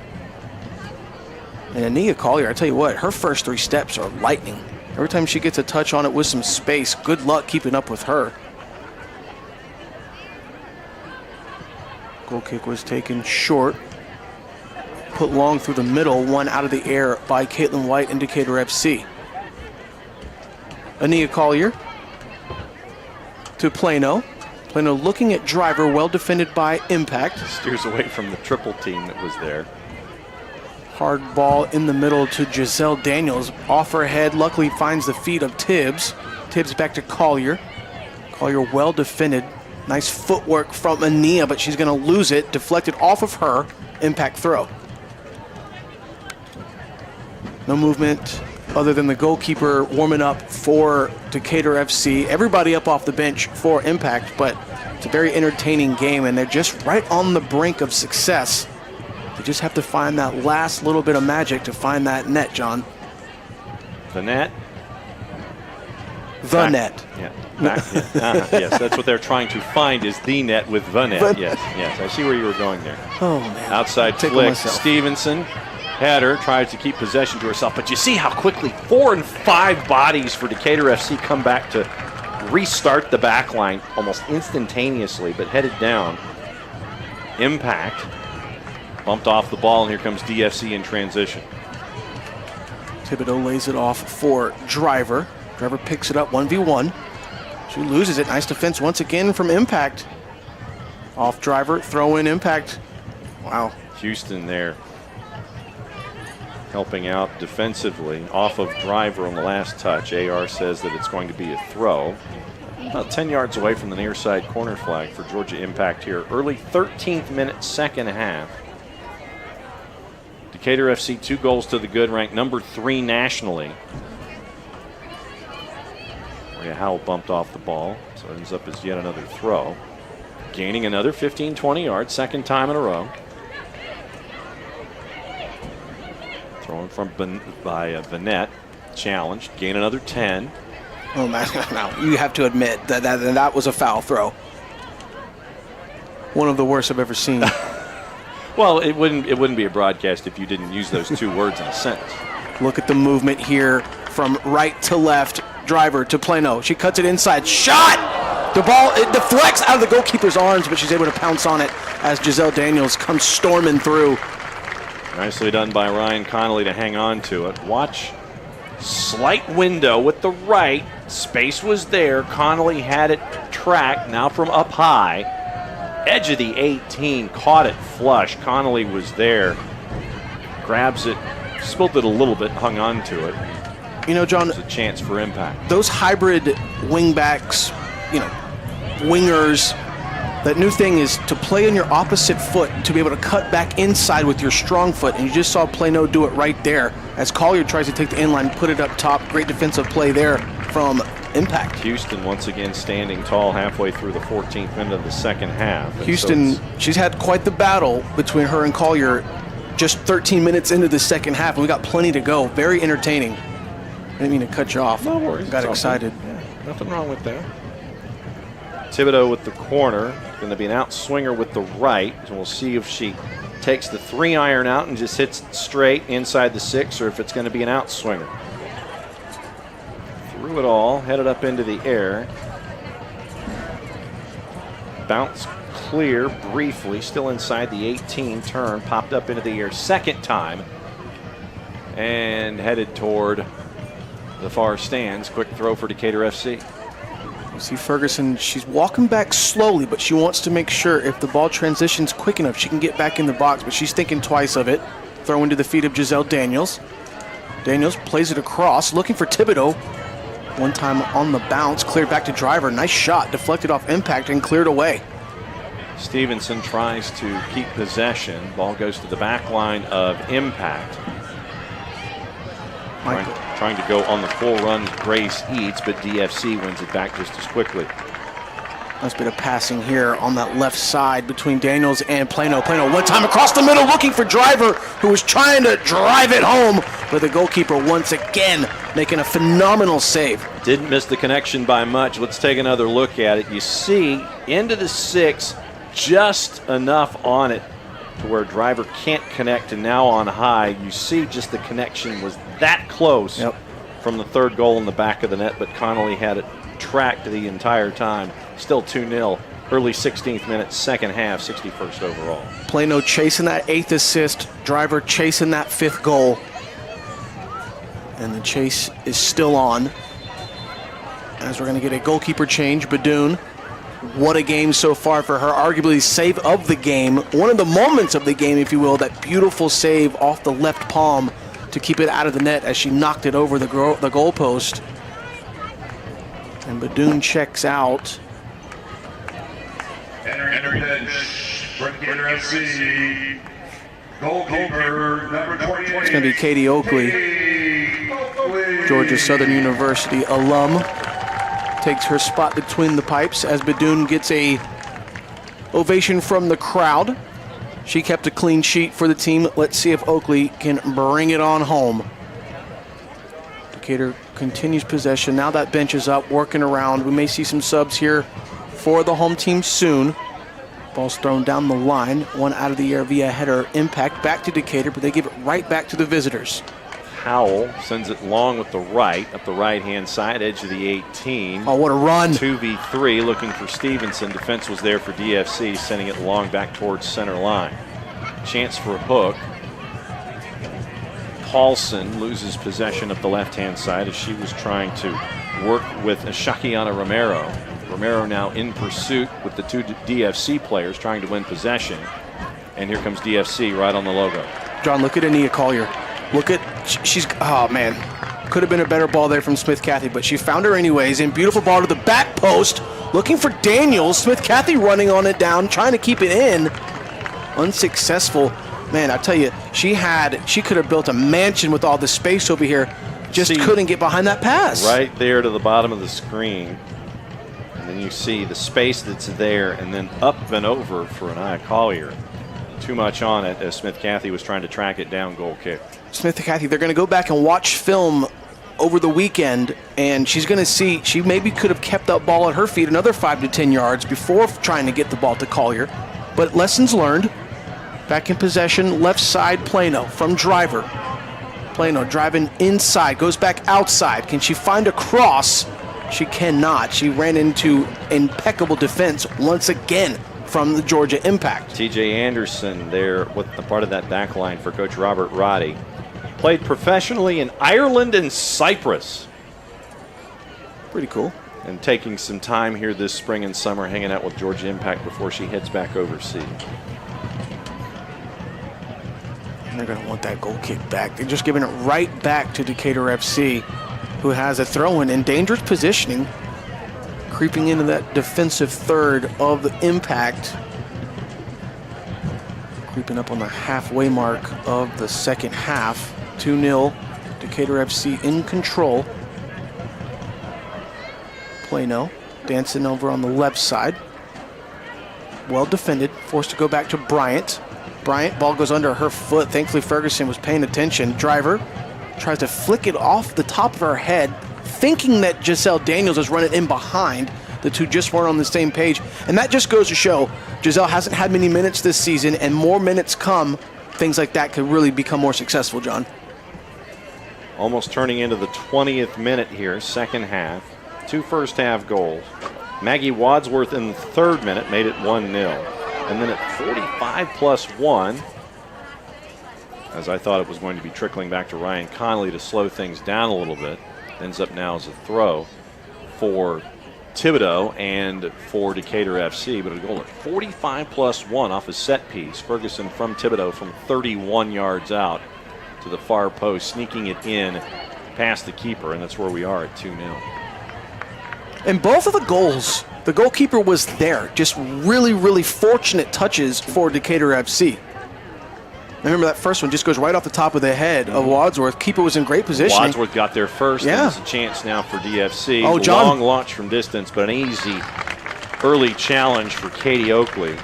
And Ania Collier, I tell you what, her first 3 steps are lightning. Every time she gets a touch on it with some space, good luck keeping up with her. Goal kick was taken short. Put long through the middle, one out of the air by Caitlin White and Decatur FC. Ania Collier to Plano. Plano looking at Driver, well defended by Impact. Steers away from the triple team that was there. Hard ball in the middle to Giselle Daniels. Off her head, luckily finds the feet of Tibbs. Tibbs back to Collier. Collier well defended. Nice footwork from Ania, but she's going to lose it. Deflected off of her. Impact throw. No movement other than the goalkeeper warming up for Decatur FC. Everybody up off the bench for Impact, but it's a very entertaining game, and they're just right on the brink of success. You just have to find that last little bit of magic to find that net, John. The net? The net. Yeah. Yes, that's what they're trying to find is the net with the net. Yes. I see where you were going there. Oh, man. Outside flick. Stevenson. Header tries to keep possession to herself, but you see how quickly 4 and 5 bodies for Decatur FC come back to restart the back line almost instantaneously, but headed down. Impact. Bumped off the ball, and here comes DFC in transition. Thibodeau lays it off for Driver. Driver picks it up 1v1. She loses it. Nice defense once again from Impact. Off Driver, throw in Impact. Wow. Houston there helping out defensively off of Driver on the last touch. AR says that it's going to be a throw. About 10 yards away from the near side corner flag for Georgia Impact here. Early 13th minute, second half. Decatur FC 2 goals to the good, ranked number 3 nationally. Maria Howell bumped off the ball, so it ends up as yet another throw. Gaining another 15-20 yards, second time in a row. Thrown from by Vanette, challenged, gain another 10. Oh, man, now you have to admit that was a foul throw. One of the worst I've ever seen. Well, it wouldn't be a broadcast if you didn't use those 2 words in a sentence. Look at the movement here from right to left. Driver to Plano. She cuts it inside. Shot! The ball, it deflects out of the goalkeeper's arms, but she's able to pounce on it as Giselle Daniels comes storming through. Nicely done by Ryan Connolly to hang on to it. Watch. Slight window with the right. Space was there. Connolly had it tracked. Now from up high. Edge of the 18. Caught it flush. Connolly was there. Grabs it. Spilled it a little bit. Hung on to it. You know, John, there's a chance for impact. Those hybrid wingbacks, wingers, that new thing is to play on your opposite foot to be able to cut back inside with your strong foot. And you just saw Plano do it right there as Collier tries to take the inline, put it up top. Great defensive play there from Impact. Houston once again standing tall halfway through the 14th minute of the second half. And Houston, she's had quite the battle between her and Collier just 13 minutes into the second half, and we got plenty to go. Very entertaining. I didn't mean to cut you off. No worries. Got excited. Yeah, nothing wrong with that. Thibodeau with the corner. Going to be an outswinger with the right. So we'll see if she takes the 3-iron out and just hits straight inside the 6, or if it's going to be an outswinger. Threw it all, headed up into the air. Bounce clear briefly, still inside the 18 turn. Popped up into the air second time. And headed toward the far stands. Quick throw for Decatur FC. You see Ferguson, she's walking back slowly, but she wants to make sure if the ball transitions quick enough, she can get back in the box, but she's thinking twice of it. Throw into the feet of Giselle Daniels. Daniels plays it across, looking for Thibodeau. One time on the bounce, cleared back to Driver. Nice shot, deflected off Impact and cleared away. Stevenson tries to keep possession. Ball goes to the back line of Impact. Trying to go on the full run, Grace Eads, but DFC wins it back just as quickly. Nice bit of passing here on that left side between Daniels and Plano. Plano one time across the middle looking for Driver, who was trying to drive it home, but the goalkeeper once again making a phenomenal save. Didn't miss the connection by much. Let's take another look at it. You see into the 6, just enough on it to where Driver can't connect, and now on high, you see just the connection was that close from the third goal in the back of the net, but Connolly had it tracked the entire time. Still 2-0, early 16th minute, second half, 61st overall. Plano chasing that 8th assist, Driver chasing that 5th goal. And the chase is still on. As we're going to get a goalkeeper change, Badoon. What a game so far for her. Arguably save of the game. One of the moments of the game, if you will, that beautiful save off the left palm to keep it out of the net as she knocked it over the goalpost. And Badoon checks out. Entering bench for Decatur FC, goalkeeper number 28. It's going to be Katie Oakley, Georgia Southern University alum. Takes her spot between the pipes as Badoon gets a ovation from the crowd. She kept a clean sheet for the team. Let's see if Oakley can bring it on home. Decatur continues possession. Now that bench is up, working around. We may see some subs here for the home team soon. Ball's thrown down the line. One out of the air via header impact back to Decatur, but they give it right back to the visitors. Howell sends it long with the right, up the right-hand side, edge of the 18. Oh, what a run. 2v3, looking for Stevenson. Defense was there for DFC, sending it long back towards center line. Chance for a hook. Paulson loses possession up the left-hand side as she was trying to work with Shakiana Romero. Romero now in pursuit with the two DFC players trying to win possession. And here comes DFC right on the logo. John, look at Ania Collier. Look at, she's, oh man. Could have been a better ball there from Smith Cathy, but she found her anyways. And beautiful ball to the back post. Looking for Daniels. Smith Cathy running on it down, trying to keep it in. Unsuccessful. Man, I tell you, she could have built a mansion with all the space over here. Just couldn't get behind that pass. Right there to the bottom of the screen. And then you see the space that's there and then up and over for Ania Collier. Too much on it as Smith Cathy was trying to track it down, goal kick. Smith Cathy, they're going to go back and watch film over the weekend, and she's going to see she maybe could have kept that ball at her feet another 5 to 10 yards before trying to get the ball to Collier. But lessons learned. Back in possession, left side Plano from Driver. Plano driving inside, goes back outside. Can she find a cross? She cannot. She ran into impeccable defense once again from the Georgia Impact. TJ Anderson there with the part of that back line for Coach Robert Roddy. Played professionally in Ireland and Cyprus. Pretty cool. And taking some time here this spring and summer hanging out with Georgia Impact before she heads back overseas. And they're going to want that goal kick back. They're just giving it right back to Decatur FC, who has a throw-in in dangerous positioning, creeping into that defensive third of the Impact, creeping up on the halfway mark of the second half. 2-0, Decatur FC in control. Plano dancing over on the left side. Well defended, forced to go back to Bryant. Bryant, ball goes under her foot. Thankfully, Ferguson was paying attention. Driver tries to flick it off the top of her head, thinking that Giselle Daniels is running in behind. The two just weren't on the same page. And that just goes to show Giselle hasn't had many minutes this season, and more minutes come, things like that could really become more successful, John. Almost turning into the 20th minute here, second half. 2 first half goals. Maggie Wadsworth in the 3rd minute made it 1-0. And then at 45 plus 1, as I thought it was going to be trickling back to Ryan Connolly to slow things down a little bit, ends up now as a throw for Thibodeau and for Decatur FC, but a goal at 45 plus 1 off a set piece. Ferguson from Thibodeau from 31 yards out to the far post, sneaking it in past the keeper, and that's where we are at 2-0. And both of the goals, the goalkeeper was there. Just really, really fortunate touches for Decatur FC. Remember that first one just goes right off the top of the head of Wadsworth. Keeper was in great position. Wadsworth got there first. Yeah. There's a chance now for DFC. Oh, John. Long launch from distance, but an easy early challenge for Katie Oakley.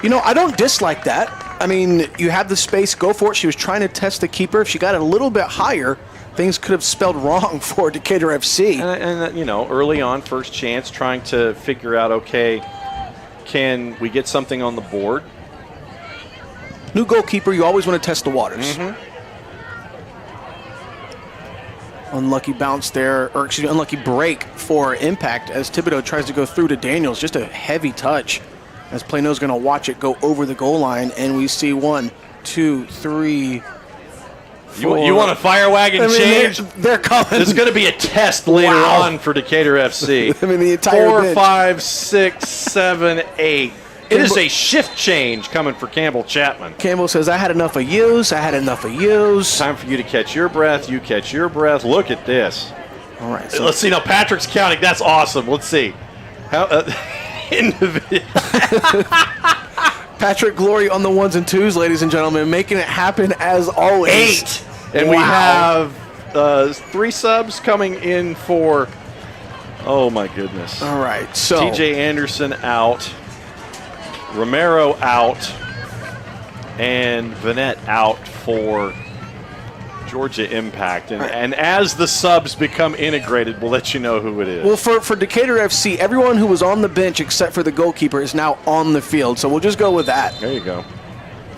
You know, I don't dislike that. I mean, you have the space, go for it. She was trying to test the keeper. If she got it a little bit higher, things could have spelled wrong for Decatur FC. And you know, early on, first chance, trying to figure out, okay, can we get something on the board? New goalkeeper, you always want to test the waters. Unlucky bounce there, or excuse me, unlucky break for Impact as Thibodeau tries to go through to Daniels. Just a heavy touch as Plano's going to watch it go over the goal line, and we see 1, 2, 3, 4. You want a fire wagon change? They're coming. There's going to be a test later on for Decatur FC. I mean, the entire 4, bench. 5, 6, 7, 8. It is a shift change coming for Campbell Chapman. Campbell says, I had enough of yous. I had enough of yous. Time for you to catch your breath. You catch your breath. Look at this. All right. So Let's see. Now, Patrick's counting. That's awesome. Let's see. How Patrick Glory on the 1s and 2s, ladies and gentlemen, making it happen as always. 8. And we have 3 subs coming in for, oh my goodness. All right. So TJ Anderson out. Romero out. and Vanette out for Georgia Impact. And as the subs become integrated, we'll let you know who it is. Well, for Decatur FC, everyone who was on the bench except for the goalkeeper is now on the field. So we'll just go with that. There you go.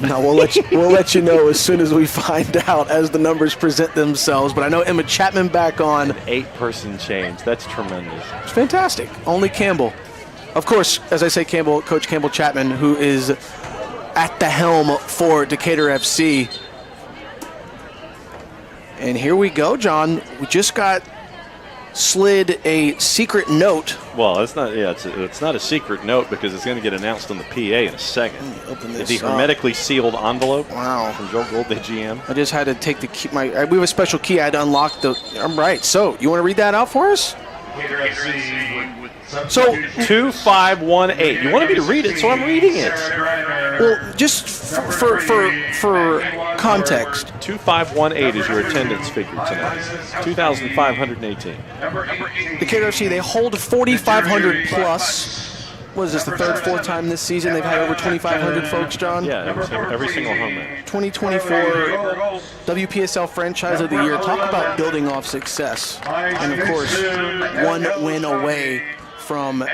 No, we'll let you know as soon as we find out as the numbers present themselves. But I know Emma Chapman back on. An 8-person change. That's tremendous. It's fantastic. Only Campbell. Of course, as I say Campbell, Coach Campbell Chapman, who is at the helm for Decatur FC. And here we go, John. We just got slid a secret note. Well, it's not. Yeah, it's not a secret note because it's going to get announced on the PA in a second. Open The this hermetically sealed envelope. Wow. From Joe Gold, the GM. I just had to take the key. We have a special key. I had to unlock the. I'm right. So you want to read that out for us? So 2518. You wanted me to read it, so I'm reading it. well, just for context. 2518 is your attendance figure tonight. 2,518. Decatur FC, they hold 4,500 plus. What is this, the third, fourth time this season they've had over 2,500 folks, John? Yeah, every single home match. 2024 WPSL Franchise of the Year. Talk about building off success. And, of course, one win away from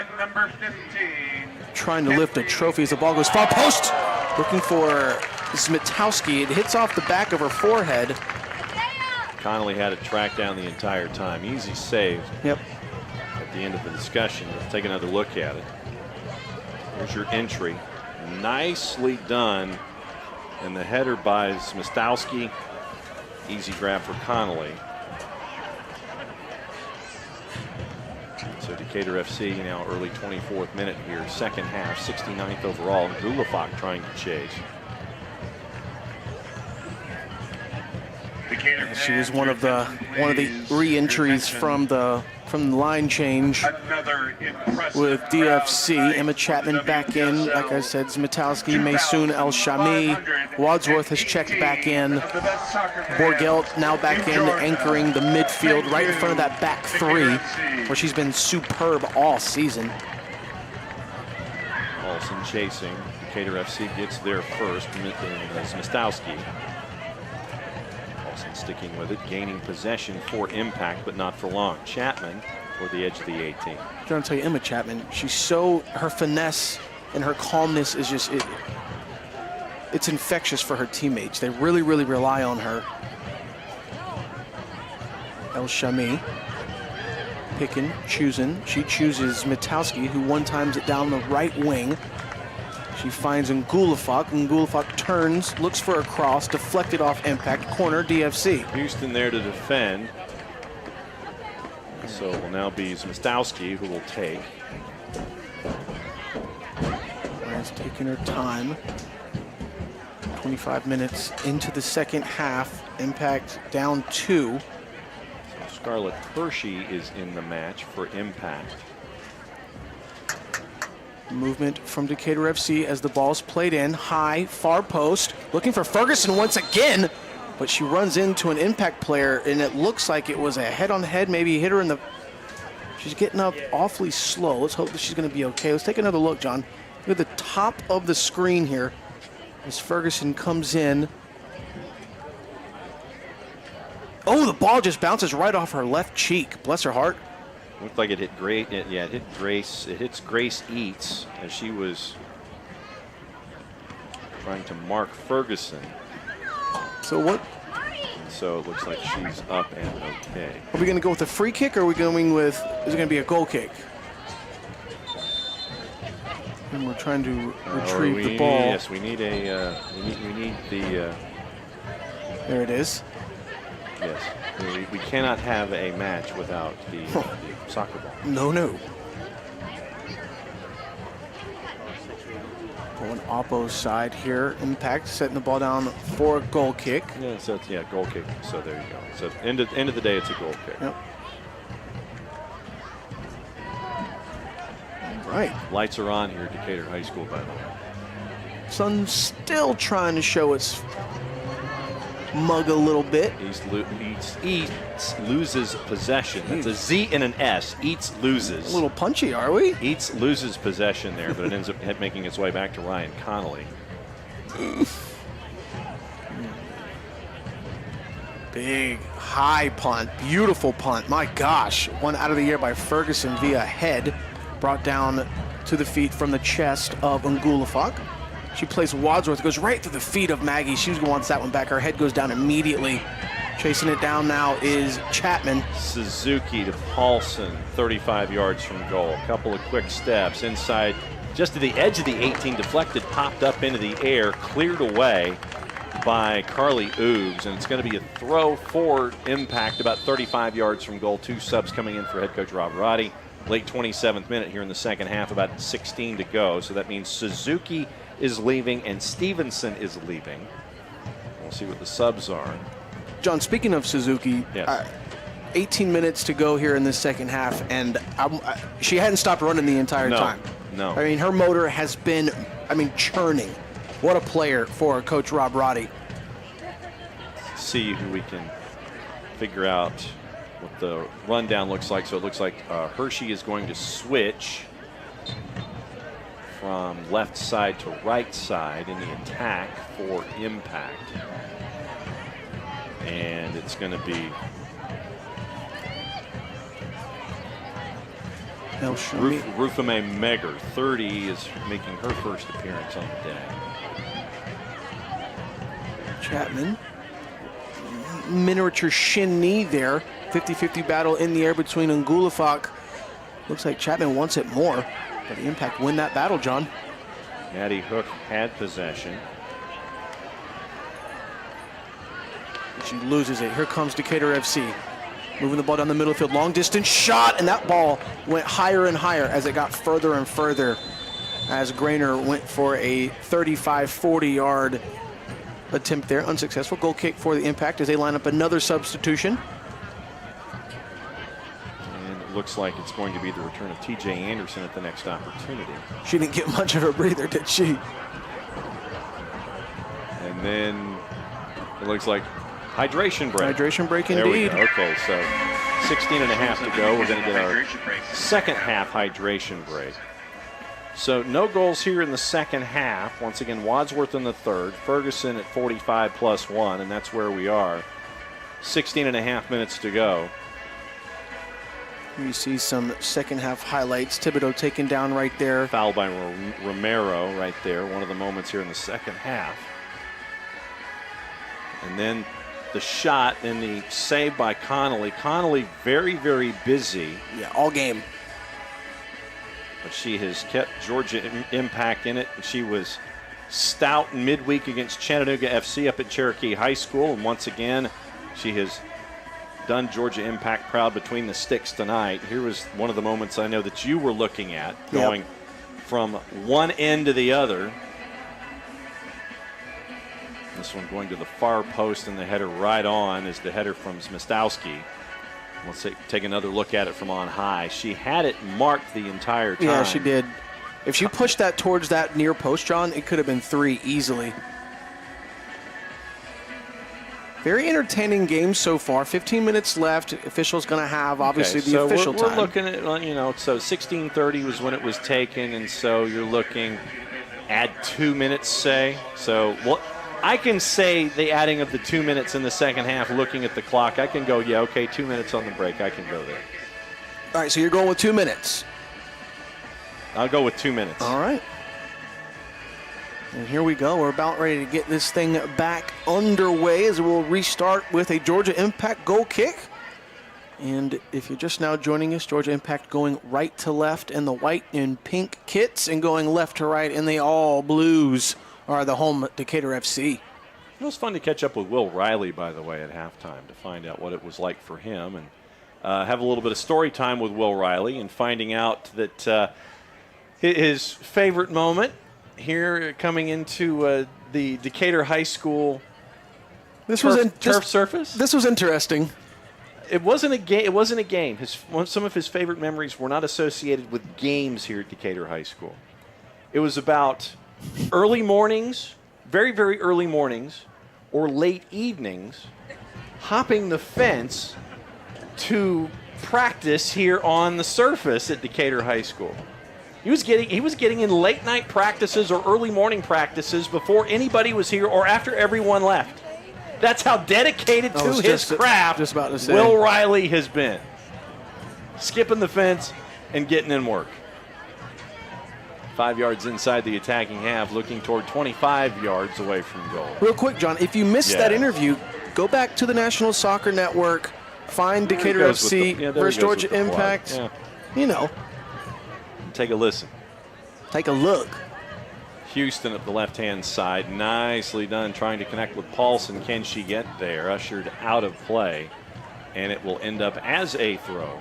trying to lift a trophy as the ball goes far post. Looking for Smitowski. It hits off the back of her forehead. Connolly had it tracked down the entire time. Easy save. Yep. At the end of the discussion. Let's take another look at it. Here's your entry. Nicely done. And the header by Smistowski. Easy grab for Connolly. So Decatur FC now early 24th minute here. Second half, 69th overall. Gulafak trying to chase. She was one of the re-entries from the line change with DFC. Emma Chapman back in. Like I said, Zmitowski, Maysoon El Shami. Wadsworth has checked back in. Borgelt now back in, anchoring the midfield right in front of that back three, where she's been superb all season. Olsen chasing. Decatur FC gets there first. Smistowski. Olsen sticking with it, gaining possession for Impact, but not for long. Chapman for the edge of the 18. I'm trying to tell you, Emma Chapman, her finesse and her calmness is just, it's infectious for her teammates. They really, really rely on her. El Shami, picking, choosing. She chooses Mitowski, who one-times it down the right wing. She finds Ngulafak, and Ngulafak turns, looks for a cross, deflected off Impact, corner, DFC. Houston there to defend. So it will now be Smistowski who will take. Ryan's taking her time. 25 minutes into the second half. Impact down 2. So Scarlett Hershey is in the match for Impact. Movement from Decatur FC as the ball's played in. High, far post. Looking for Ferguson once again. But she runs into an Impact player, and it looks like it was a head-on-head. Maybe hit her in the... She's getting up awfully slow. Let's hope that she's going to be okay. Let's take another look, John. Look at the top of the screen here as Ferguson comes in. Oh, the ball just bounces right off her left cheek. Bless her heart. Looked like it hit great. Yeah, it hit Grace. It hits Grace Eats as she was trying to mark Ferguson. So what? And so it looks like she's up and okay. Are we going to go with a free kick, or are we going with? Is it going to be a goal kick? And we're trying to retrieve the ball. Yes, we need a. We need the. There it is. Yes, we cannot have a match without the soccer ball. No. Going Oppo's side here. Impact setting the ball down for a goal kick. Yeah, so it's, goal kick. So there you go. So end of the day, it's a goal kick. Yep. All right. Lights are on here at Decatur High School, by the way. Sun's still trying to show its mug a little bit. Eats loses possession. That's a Z and an S. Eats loses. A little punchy, are we? Eats loses possession there, but it ends up making its way back to Ryan Connolly. Big, high punt. Beautiful punt. My gosh. One out of the air by Ferguson via head. Brought down to the feet from the chest of Ngulafak. She plays Wadsworth. Goes right through the feet of Maggie. She wants that one back. Her head goes down immediately. Chasing it down now is Chapman. Suzuki to Paulson, 35 yards from goal. A couple of quick steps inside, just to the edge of the 18, deflected, popped up into the air, cleared away by Carly Oogs, and it's going to be a throw for Impact about 35 yards from goal. 2 subs coming in for head coach Rob Roddy. Late 27th minute here in the second half, about 16 to go. So that means Suzuki is leaving and Stevenson is leaving. We'll see what the subs are. John, speaking of Suzuki, Yes. 18 minutes to go here in this second half, and she hadn't stopped running the entire time. No. I mean, her motor has been, churning. What a player for Coach Rob Roddy. See who we can figure out what the rundown looks like. So it looks like Hershey is going to switch from left side to right side in the attack for Impact. And it's going to be Rufame Megger, 30, is making her first appearance on the day. Chapman, miniature shin knee there. 50-50 battle in the air between Ngulafak. Looks like Chapman wants it more, but the Impact win that battle, John. Maddie Hook had possession. She loses it. Here comes Decatur FC. Moving the ball down the middle field. Long distance shot, and that ball went higher and higher as it got further and further as Grainer went for a 35-40 yard attempt there. Unsuccessful. Goal kick for the Impact as they line up another substitution. And it looks like it's going to be the return of TJ Anderson at the next opportunity. She didn't get much of a breather, did she? And then it looks like hydration break. Hydration break There we indeed. go. Okay, so 16 and a half to go. We're going to get our second half hydration break. So no goals here in the second half. Once again, Wadsworth in the third. Ferguson at 45 plus 1, and that's where we are. 16 and a half minutes to go. You see some second half highlights. Thibodeau taken down right there. Foul by Romero right there. One of the moments here in the second half. And then the shot and the save by Connolly. Connolly very, very busy. Yeah, all game. But she has kept Georgia Impact in it. She was stout midweek against Chattanooga FC up at Cherokee High School. And once again, she has done Georgia Impact proud between the sticks tonight. Here was one of the moments I know that you were looking at, going from one end to the other. This one going to the far post, and the header right on is the header from Smistowski. Let's take another look at it from on high. She had it marked the entire time. Yeah, she did. If she pushed that towards that near post, John, it could have been 3 easily. Very entertaining game so far. 15 minutes left. Official's going to have, obviously, the official time. We're looking at, so 16:30 was when it was taken, and so you're looking, add 2 minutes, say. So I can say the adding of the 2 minutes in the second half, looking at the clock, I can go, 2 minutes on the break. I can go there. All right, so you're going with 2 minutes. I'll go with 2 minutes. All right. And here we go. We're about ready to get this thing back underway as we'll restart with a Georgia Impact goal kick. And if you're just now joining us, Georgia Impact going right to left in the white and pink kits, and going left to right in the all blues are the home Decatur FC. It was fun to catch up with Will Riley, by the way, at halftime to find out what it was like for him, and have a little bit of story time with Will Riley, and finding out that his favorite moment here coming into the Decatur High School turf surface. This was interesting. It wasn't a game. It wasn't a game. Some of his favorite memories were not associated with games here at Decatur High School. It was about early mornings, very, very early mornings, or late evenings, hopping the fence to practice here on the surface at Decatur High School. He was getting in late night practices or early morning practices before anybody was here or after everyone left. That's how dedicated I to was his craft just about to say. Will Riley has been. Skipping the fence and getting in work. 5 yards inside the attacking half, looking toward 25 yards away from goal. Real quick, John, if you missed that interview, go back to the National Soccer Network, find Decatur FC versus Georgia Impact. Yeah. You know, Take a listen. take a look. Houston at the left-hand side. Nicely done trying to connect with Paulson. Can she get there? Ushered out of play. And it will end up as a throw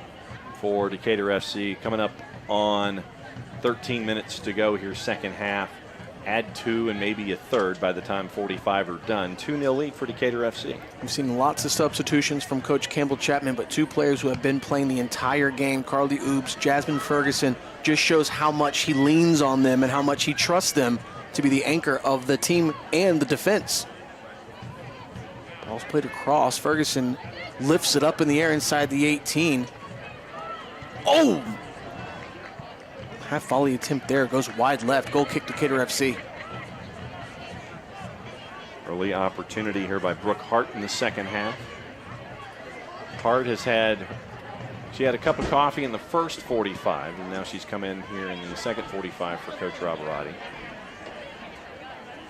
for Decatur FC. Coming up on 13 minutes to go here, second half. Add 2 and maybe a third by the time 45 are done. 2-0 lead for Decatur FC. We've seen lots of substitutions from Coach Campbell Chapman, but 2 players who have been playing the entire game, Carly Oobs, Jasmine Ferguson, just shows how much he leans on them and how much he trusts them to be the anchor of the team and the defense. Ball's played across. Ferguson lifts it up in the air inside the 18. Oh! Half volley attempt there, goes wide left. Goal kick Decatur FC. Early opportunity here by Brooke Hart in the second half. Hart has she had a cup of coffee in the first 45, and now she's come in here in the second 45 for Coach Roberati.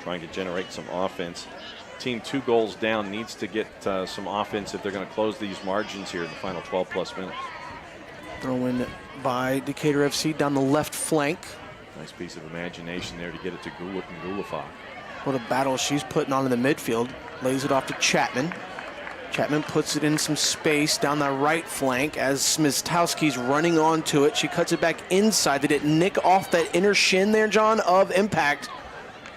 Trying to generate some offense. Team 2 goals down, needs to get some offense if they're going to close these margins here in the final 12+ minutes. Throw in by Decatur FC down the left flank. Nice piece of imagination there to get it to Gulafak. What a battle she's putting on in the midfield. Lays it off to Chapman. Chapman puts it in some space down the right flank as Smistowski's running onto it. She cuts it back inside. Did it nick off that inner shin there, John, of Impact?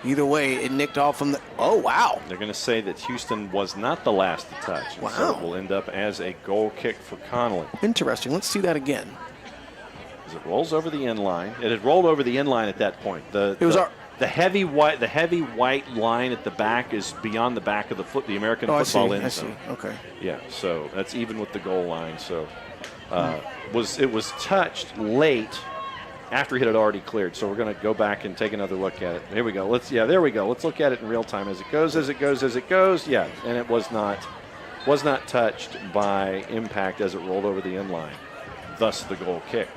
Either way, it nicked off from the... Oh, wow. They're going to say that Houston was not the last to touch. Wow. So it will end up as a goal kick for Connolly. Interesting. Let's see that again. As it rolls over the end line. It had rolled over the end line at that point. The heavy white line at the back is beyond the back of the American football end zone. I see. Okay. Yeah, so that's even with the goal line. So it was touched late after it had already cleared. So we're going to go back and take another look at it. Here we go. There we go. Let's look at it in real time as it goes, as it goes, as it goes. Yeah, and it was not touched by Impact as it rolled over the end line. Thus the goal kick.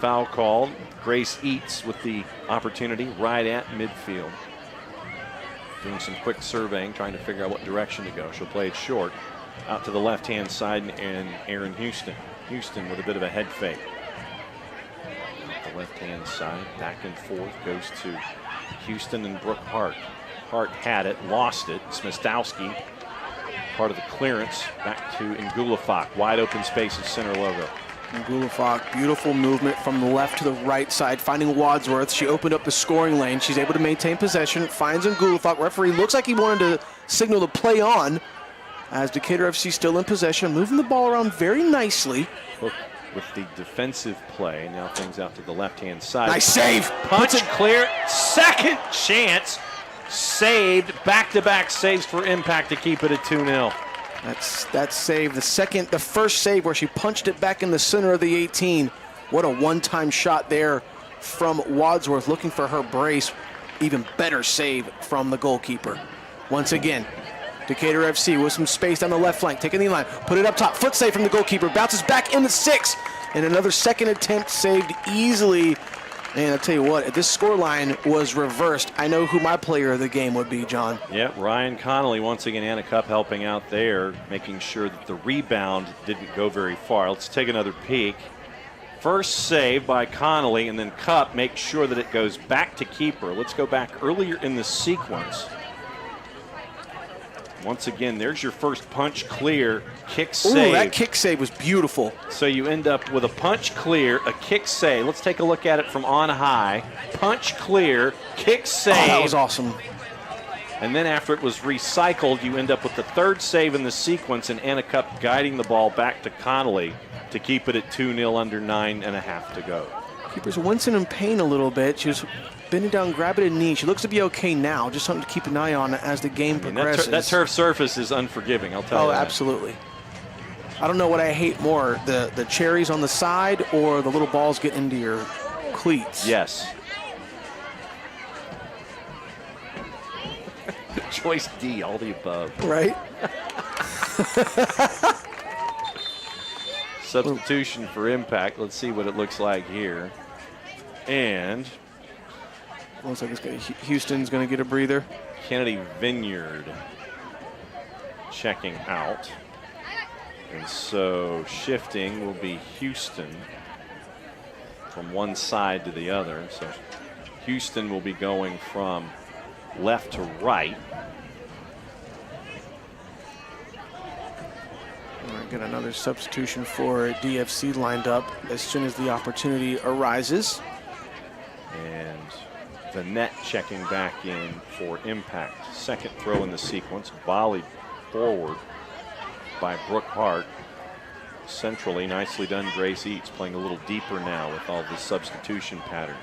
Foul called. Grace Eats with the opportunity right at midfield. Doing some quick surveying, trying to figure out what direction to go. She'll play it short out to the left-hand side, and Aaron Houston. Houston with a bit of a head fake. The left-hand side, back and forth, goes to Houston and Brooke Hart. Hart had it, lost it. Smistowski, part of the clearance, back to Ngulafak. Wide open spaces, center logo. Ngulafak, beautiful movement from the left to the right side, finding Wadsworth. She opened up the scoring lane. She's able to maintain possession, finds Ngulafak. Referee looks like he wanted to signal the play on as Decatur FC still in possession, moving the ball around very nicely. Look, with the defensive play, now things out to the left-hand side. Nice save. Punch clear. Second chance. Saved. Back-to-back saves for Impact to keep it at 2-0. That save, the first save where she punched it back in the center of the 18. What a one-time shot there from Wadsworth, looking for her brace. Even better save from the goalkeeper. Once again, Decatur FC with some space down the left flank, taking the line, put it up top, foot save from the goalkeeper, bounces back in the 6, and another second attempt saved easily. And I'll tell you what, if this scoreline was reversed, I know who my player of the game would be, John. Yep, Ryan Connolly, once again, Anna Cup helping out there, making sure that the rebound didn't go very far. Let's take another peek. First save by Connolly, and then Cup makes sure that it goes back to keeper. Let's go back earlier in the sequence. Once again, there's your first punch clear, kick save. Ooh, that kick save was beautiful. So you end up with a punch clear, a kick save. Let's take a look at it from on high. Punch clear, kick save. Oh, that was awesome. And then after it was recycled, you end up with the third save in the sequence, and Anna Cup guiding the ball back to Connolly to keep it at 2-0 under 9.5 to go. Keeper's wincing in pain a little bit. She was bending down, grabbing a knee. She looks to be okay now. Just something to keep an eye on as the game progresses. That turf surface is unforgiving, I'll tell you that. Oh, absolutely. I don't know what I hate more, the cherries on the side or the little balls getting into your cleats. Yes. Choice D, all the above. Right? Substitution for Impact. Let's see what it looks like here. And Looks like Houston's going to get a breather. Kennedy Vineyard checking out. And so shifting will be Houston from one side to the other. So Houston will be going from left to right. All right, get another substitution for DFC lined up as soon as the opportunity arises. And the net checking back in for Impact. Second throw in the sequence, volleyed forward by Brooke Hart. Centrally, nicely done, Grace Eates, playing a little deeper now with all the substitution pattern.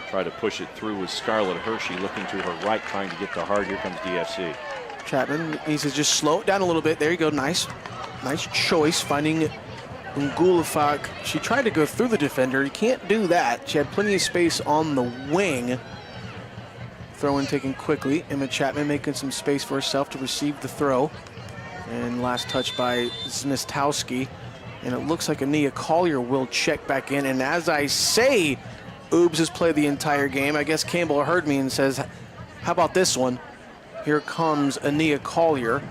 Try to push it through with Scarlett Hershey, looking to her right, trying to get to Hart. Here comes DFC. Chapman needs to just slow it down a little bit. There you go, nice choice, finding Ngulafak. She tried to go through the defender. You can't do that. She had plenty of space on the wing. Throw in taken quickly. Emma Chapman making some space for herself to receive the throw. And last touch by Zmistowski. And it looks like Ania Collier will check back in. And as I say, Oobs has played the entire game. I guess Campbell heard me and says, how about this one? Here comes Ania Collier.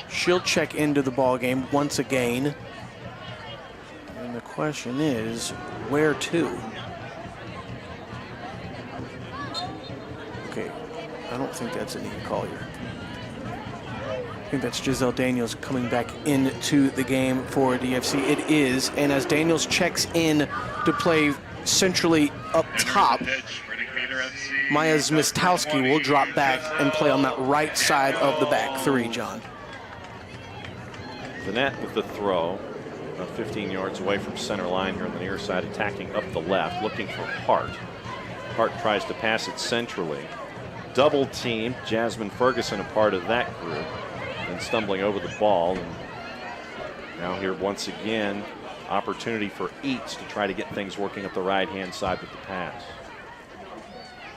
She'll check into the ball game once again. And the question is, where to? Okay, I don't think that's Ania Collier. I think that's Giselle Daniels coming back into the game for DFC. It is, and as Daniels checks in to play centrally up top, Maya Zmistowski will drop back and play on that right side of the back three, John. Vanette with the throw, about 15 yards away from center line here on the near side, attacking up the left, looking for Hart. Hart tries to pass it centrally. Double team, Jasmine Ferguson a part of that group, and stumbling over the ball. And now here once again, opportunity for Eates to try to get things working up the right-hand side with the pass.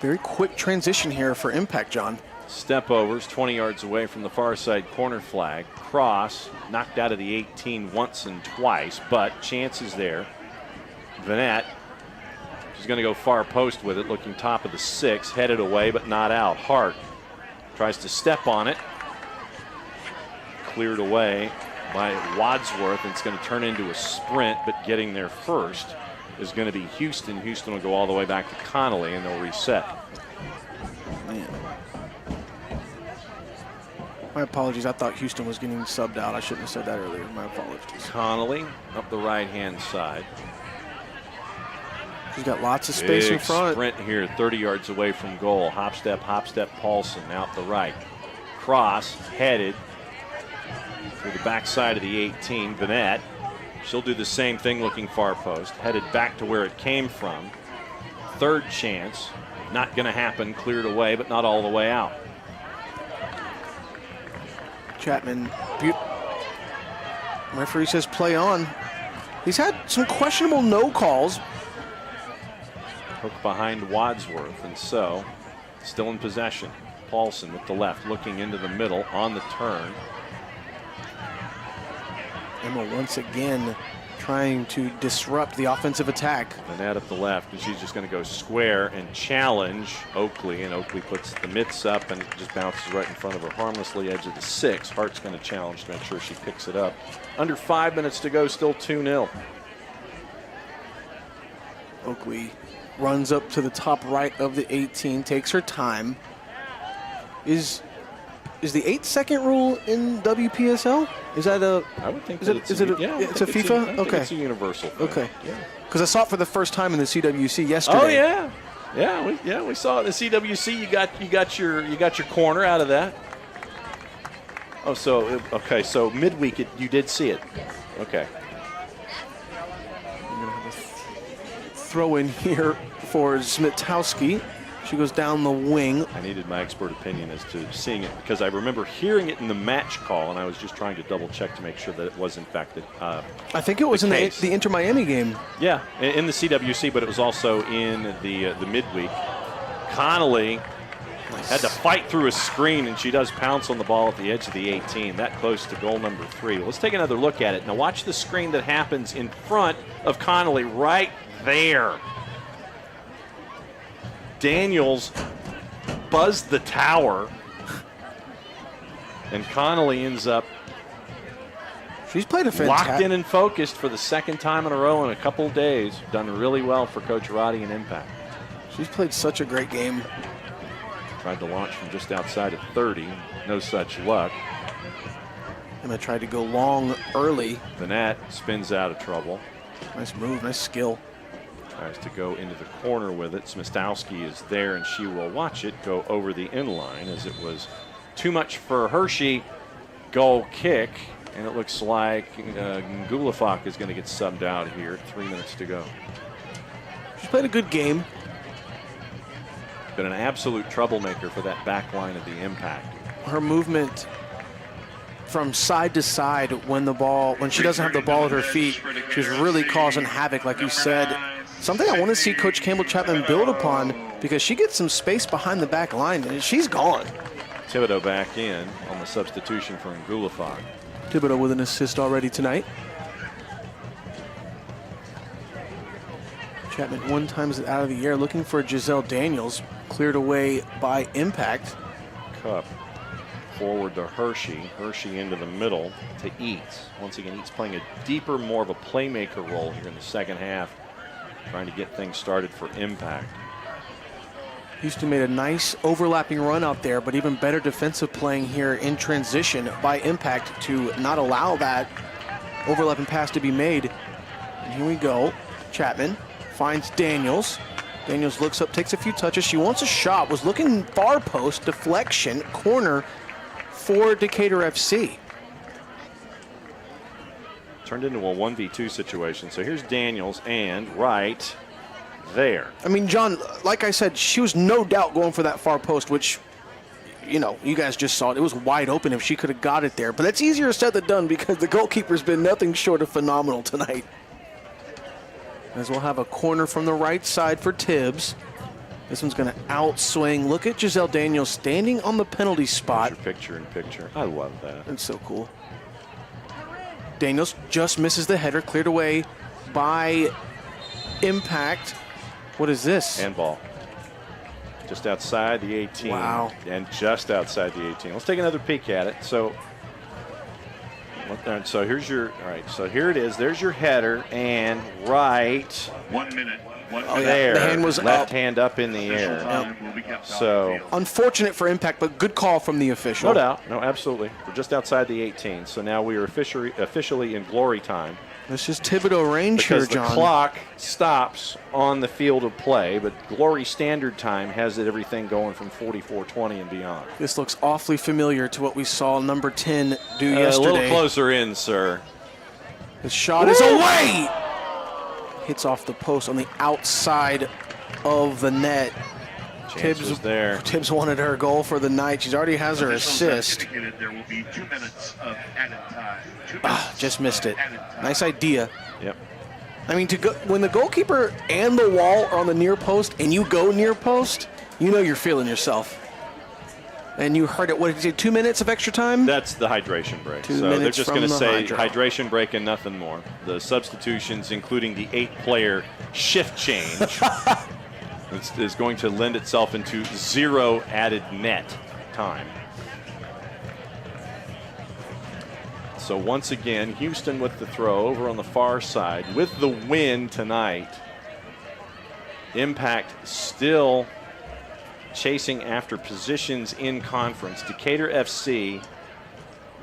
Very quick transition here for Impact, John. Step overs, 20 yards away from the far side corner flag. Cross, knocked out of the 18 once and twice, but chances there. Vanette, she's going to go far post with it, looking top of the 6, headed away but not out. Hart tries to step on it. Cleared away by Wadsworth, and it's going to turn into a sprint, but getting there first is going to be Houston. Houston will go all the way back to Connolly, and they'll reset. Man. My apologies. I thought Houston was getting subbed out. I shouldn't have said that earlier. My apologies. Connolly up the right-hand side. She's got lots of space in front. Sprint here, 30 yards away from goal. Hop step, Paulson out the right. Cross, headed to the backside of the 18. Vanette, she'll do the same thing, looking far post. Headed back to where it came from. Third chance, not going to happen. Cleared away, but not all the way out. Chapman, referee says play on. He's had some questionable no calls. Hook behind Wadsworth, and so still in possession. Paulson with the left, looking into the middle on the turn. Emma once again trying to disrupt the offensive attack. Vanette up the left, and she's just going to go square and challenge Oakley, and Oakley puts the mitts up and it just bounces right in front of her harmlessly, edge of the 6. Hart's going to challenge to make sure she picks it up. Under 5 minutes to go, still 2-0. Oakley runs up to the top right of the 18, takes her time. Is the 8-second rule in WPSL? Is that a? I would think is that it, is it a, yeah, it's a FIFA? I think okay. It's a universal thing. Okay. Yeah. Because I saw it for the first time in the CWC yesterday. Oh yeah. We saw it in the CWC. You got your corner out of that. Oh, so okay. So midweek, you did see it. Okay. I'm gonna have a throw in here for Zmitowski. She goes down the wing. I needed my expert opinion as to seeing it because I remember hearing it in the match call, and I was just trying to double check to make sure that it was in fact I think it was in the Inter Miami game. Yeah, in the CWC, but it was also in the midweek. Connolly Had to fight through a screen, and she does pounce on the ball at the edge of the 18. That close to goal number 3. Let's take another look at it. Now watch the screen that happens in front of Connolly right there. Daniels buzzed the tower, and Connolly ends up She's played a locked in and focused for the second time in a row in a couple of days. Done really well for Coach Roddy and Impact. She's played such a great game. Tried to launch from just outside of 30. No such luck. Emma tried to go long early. The net spins out of trouble. Nice move, nice skill. Tries to go into the corner with it. Smistowski is there, and she will watch it go over the inline as it was too much for Hershey. Goal kick, and it looks like Gulafak is going to get subbed out here. 3 minutes to go. She's played a good game. Been an absolute troublemaker for that back line of the Impact. Her movement from side to side when she doesn't have the ball at her feet, she's really causing havoc, like you said. Something I want to see Coach Campbell Chapman build upon, because she gets some space behind the back line and she's gone. Thibodeau back in on the substitution from Gulafak. Thibodeau with an assist already tonight. Chapman 1 times it out of the air, looking for Giselle Daniels, cleared away by Impact. Cup forward to Hershey. Hershey into the middle to Eats. Once again, Eats playing a deeper, more of a playmaker role here in the second half, trying to get things started for Impact. Houston made a nice overlapping run out there, but even better defensive playing here in transition by Impact to not allow that overlapping pass to be made. And here we go. Chapman finds Daniels. Daniels looks up, takes a few touches. She wants a shot, was looking far post, deflection, corner for Decatur FC. Turned into a 1v2 situation. So here's Daniels, and right there. I mean, John, like I said, she was no doubt going for that far post, which, you know, you guys just saw it. It was wide open if she could have got it there. But that's easier said than done, because the goalkeeper's been nothing short of phenomenal tonight. As we'll have a corner from the right side for Tibbs. This one's going to outswing. Look at Giselle Daniels standing on the penalty spot. Picture in picture. I love that. It's so cool. Daniels just misses the header, cleared away by Impact. What is this? Handball. Just outside the 18. Wow. And just outside the 18. Let's take another peek at it. So here's your, all right, so here it is. There's your header, and right 1 minute. there. The hand was left up. hand up in the air. So Unfortunate for Impact, but good call from the official. no doubt. No, absolutely. We're just outside the 18. So now we are officially in glory time. This is Thibodeau range here, Because the John. clock stops on the field of play, but Glory Standard Time has everything going from 44:20 and beyond. This looks awfully familiar to what we saw number 10 do A yesterday. little closer in, sir. The shot is away! Hits off the post on the outside of the net. Chance was there. Tibbs wanted her goal for the night. She already has her assist. There will be 2 minutes of added time. Just missed it. Nice idea. Yep. I mean, when the goalkeeper and the wall are on the near post and you go near post, you know you're feeling yourself. And you heard it, what did you say, 2 minutes of extra time? That's the hydration break. 2 So they're minutes just from going to the say hydro. hydration break and nothing more. The substitutions, including the 8-player shift change, is going to lend itself into 0 added net time. So once again, Houston with the throw over on the far side. With the win tonight, Impact still chasing after positions in conference. Decatur FC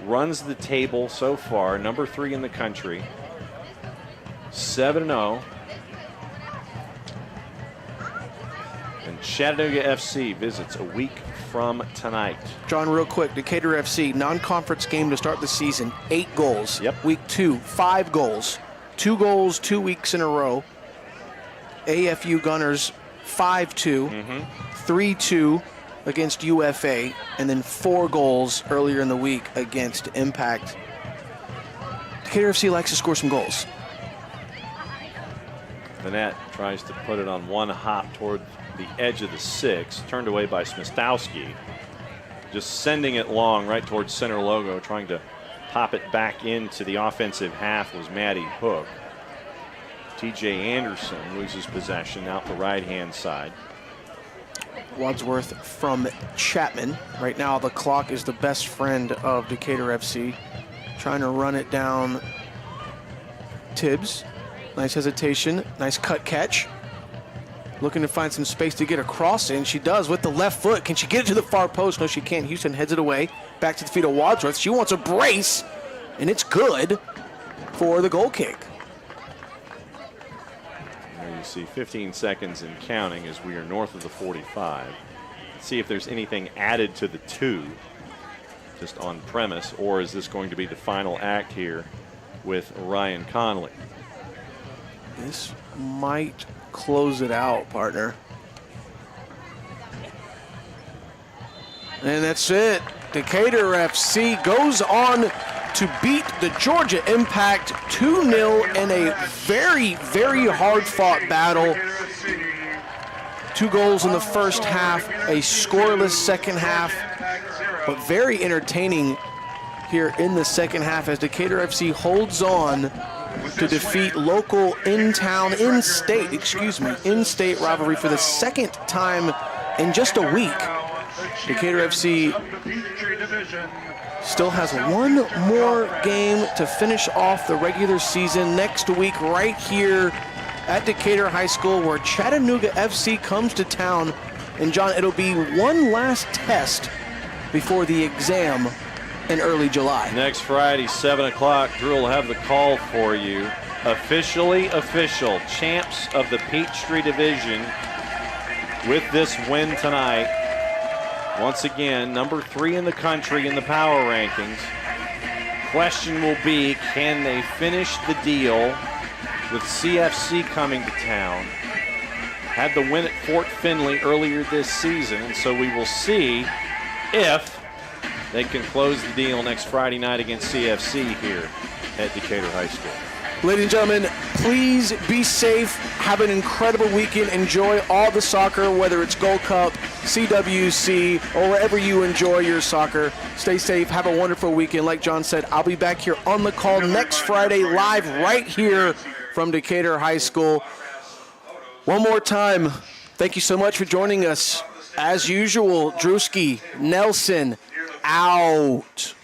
runs the table so far, number 3 in the country, 7-0. And Chattanooga FC visits a week from tonight. John, real quick, Decatur FC, non-conference game to start the season, 8 goals. Yep. Week 2, 5 goals. 2 goals 2 weeks in a row. AFU Gunners, 5-2. 3-2 against UFA, and then 4 goals earlier in the week against Impact. Decatur FC likes to score some goals. The net tries to put it on one hop toward the edge of the 6, turned away by Smistowski. Just sending it long right towards center logo, trying to pop it back into the offensive half was Maddie Hook. TJ Anderson loses possession out the right-hand side. Wadsworth from Chapman. Right now the clock is the best friend of Decatur FC. Trying to run it down. Tibbs. Nice hesitation. Nice cut catch. Looking to find some space to get a cross in. She does with the left foot. Can she get it to the far post? No, she can't. Houston heads it away. Back to the feet of Wadsworth. She wants a brace, and it's good for the goal kick. There you see 15 seconds and counting as we are north of the 45. Let's see if there's anything added to the 2 just on premise, or is this going to be the final act here with Ryan Conley? This might close it out, partner. And that's it. Decatur FC goes on to beat the Georgia Impact 2-0 in a very, very hard-fought battle. 2 goals in the first half, a scoreless second half, but very entertaining here in the second half as Decatur FC holds on to defeat local in-state rivalry for the second time in just a week. Decatur FC still has one more game to finish off the regular season next week right here at Decatur High School, where Chattanooga FC comes to town. And John, it'll be one last test before the exam in early July. Next Friday, 7 o'clock, Drew will have the call for you. Officially official, champs of the Peachtree Division with this win tonight. Once again, number 3 in the country in the power rankings. Question will be, can they finish the deal with CFC coming to town? Had the win at Fort Finley earlier this season, and so we will see if they can close the deal next Friday night against CFC here at Decatur High School. Ladies and gentlemen, please be safe. Have an incredible weekend. Enjoy all the soccer, whether it's Gold Cup, CWC, or wherever you enjoy your soccer. Stay safe. Have a wonderful weekend. Like John said, I'll be back here on the call next Friday, live right here from Decatur High School. One more time, thank you so much for joining us. As usual, Drewski, Nelson, out.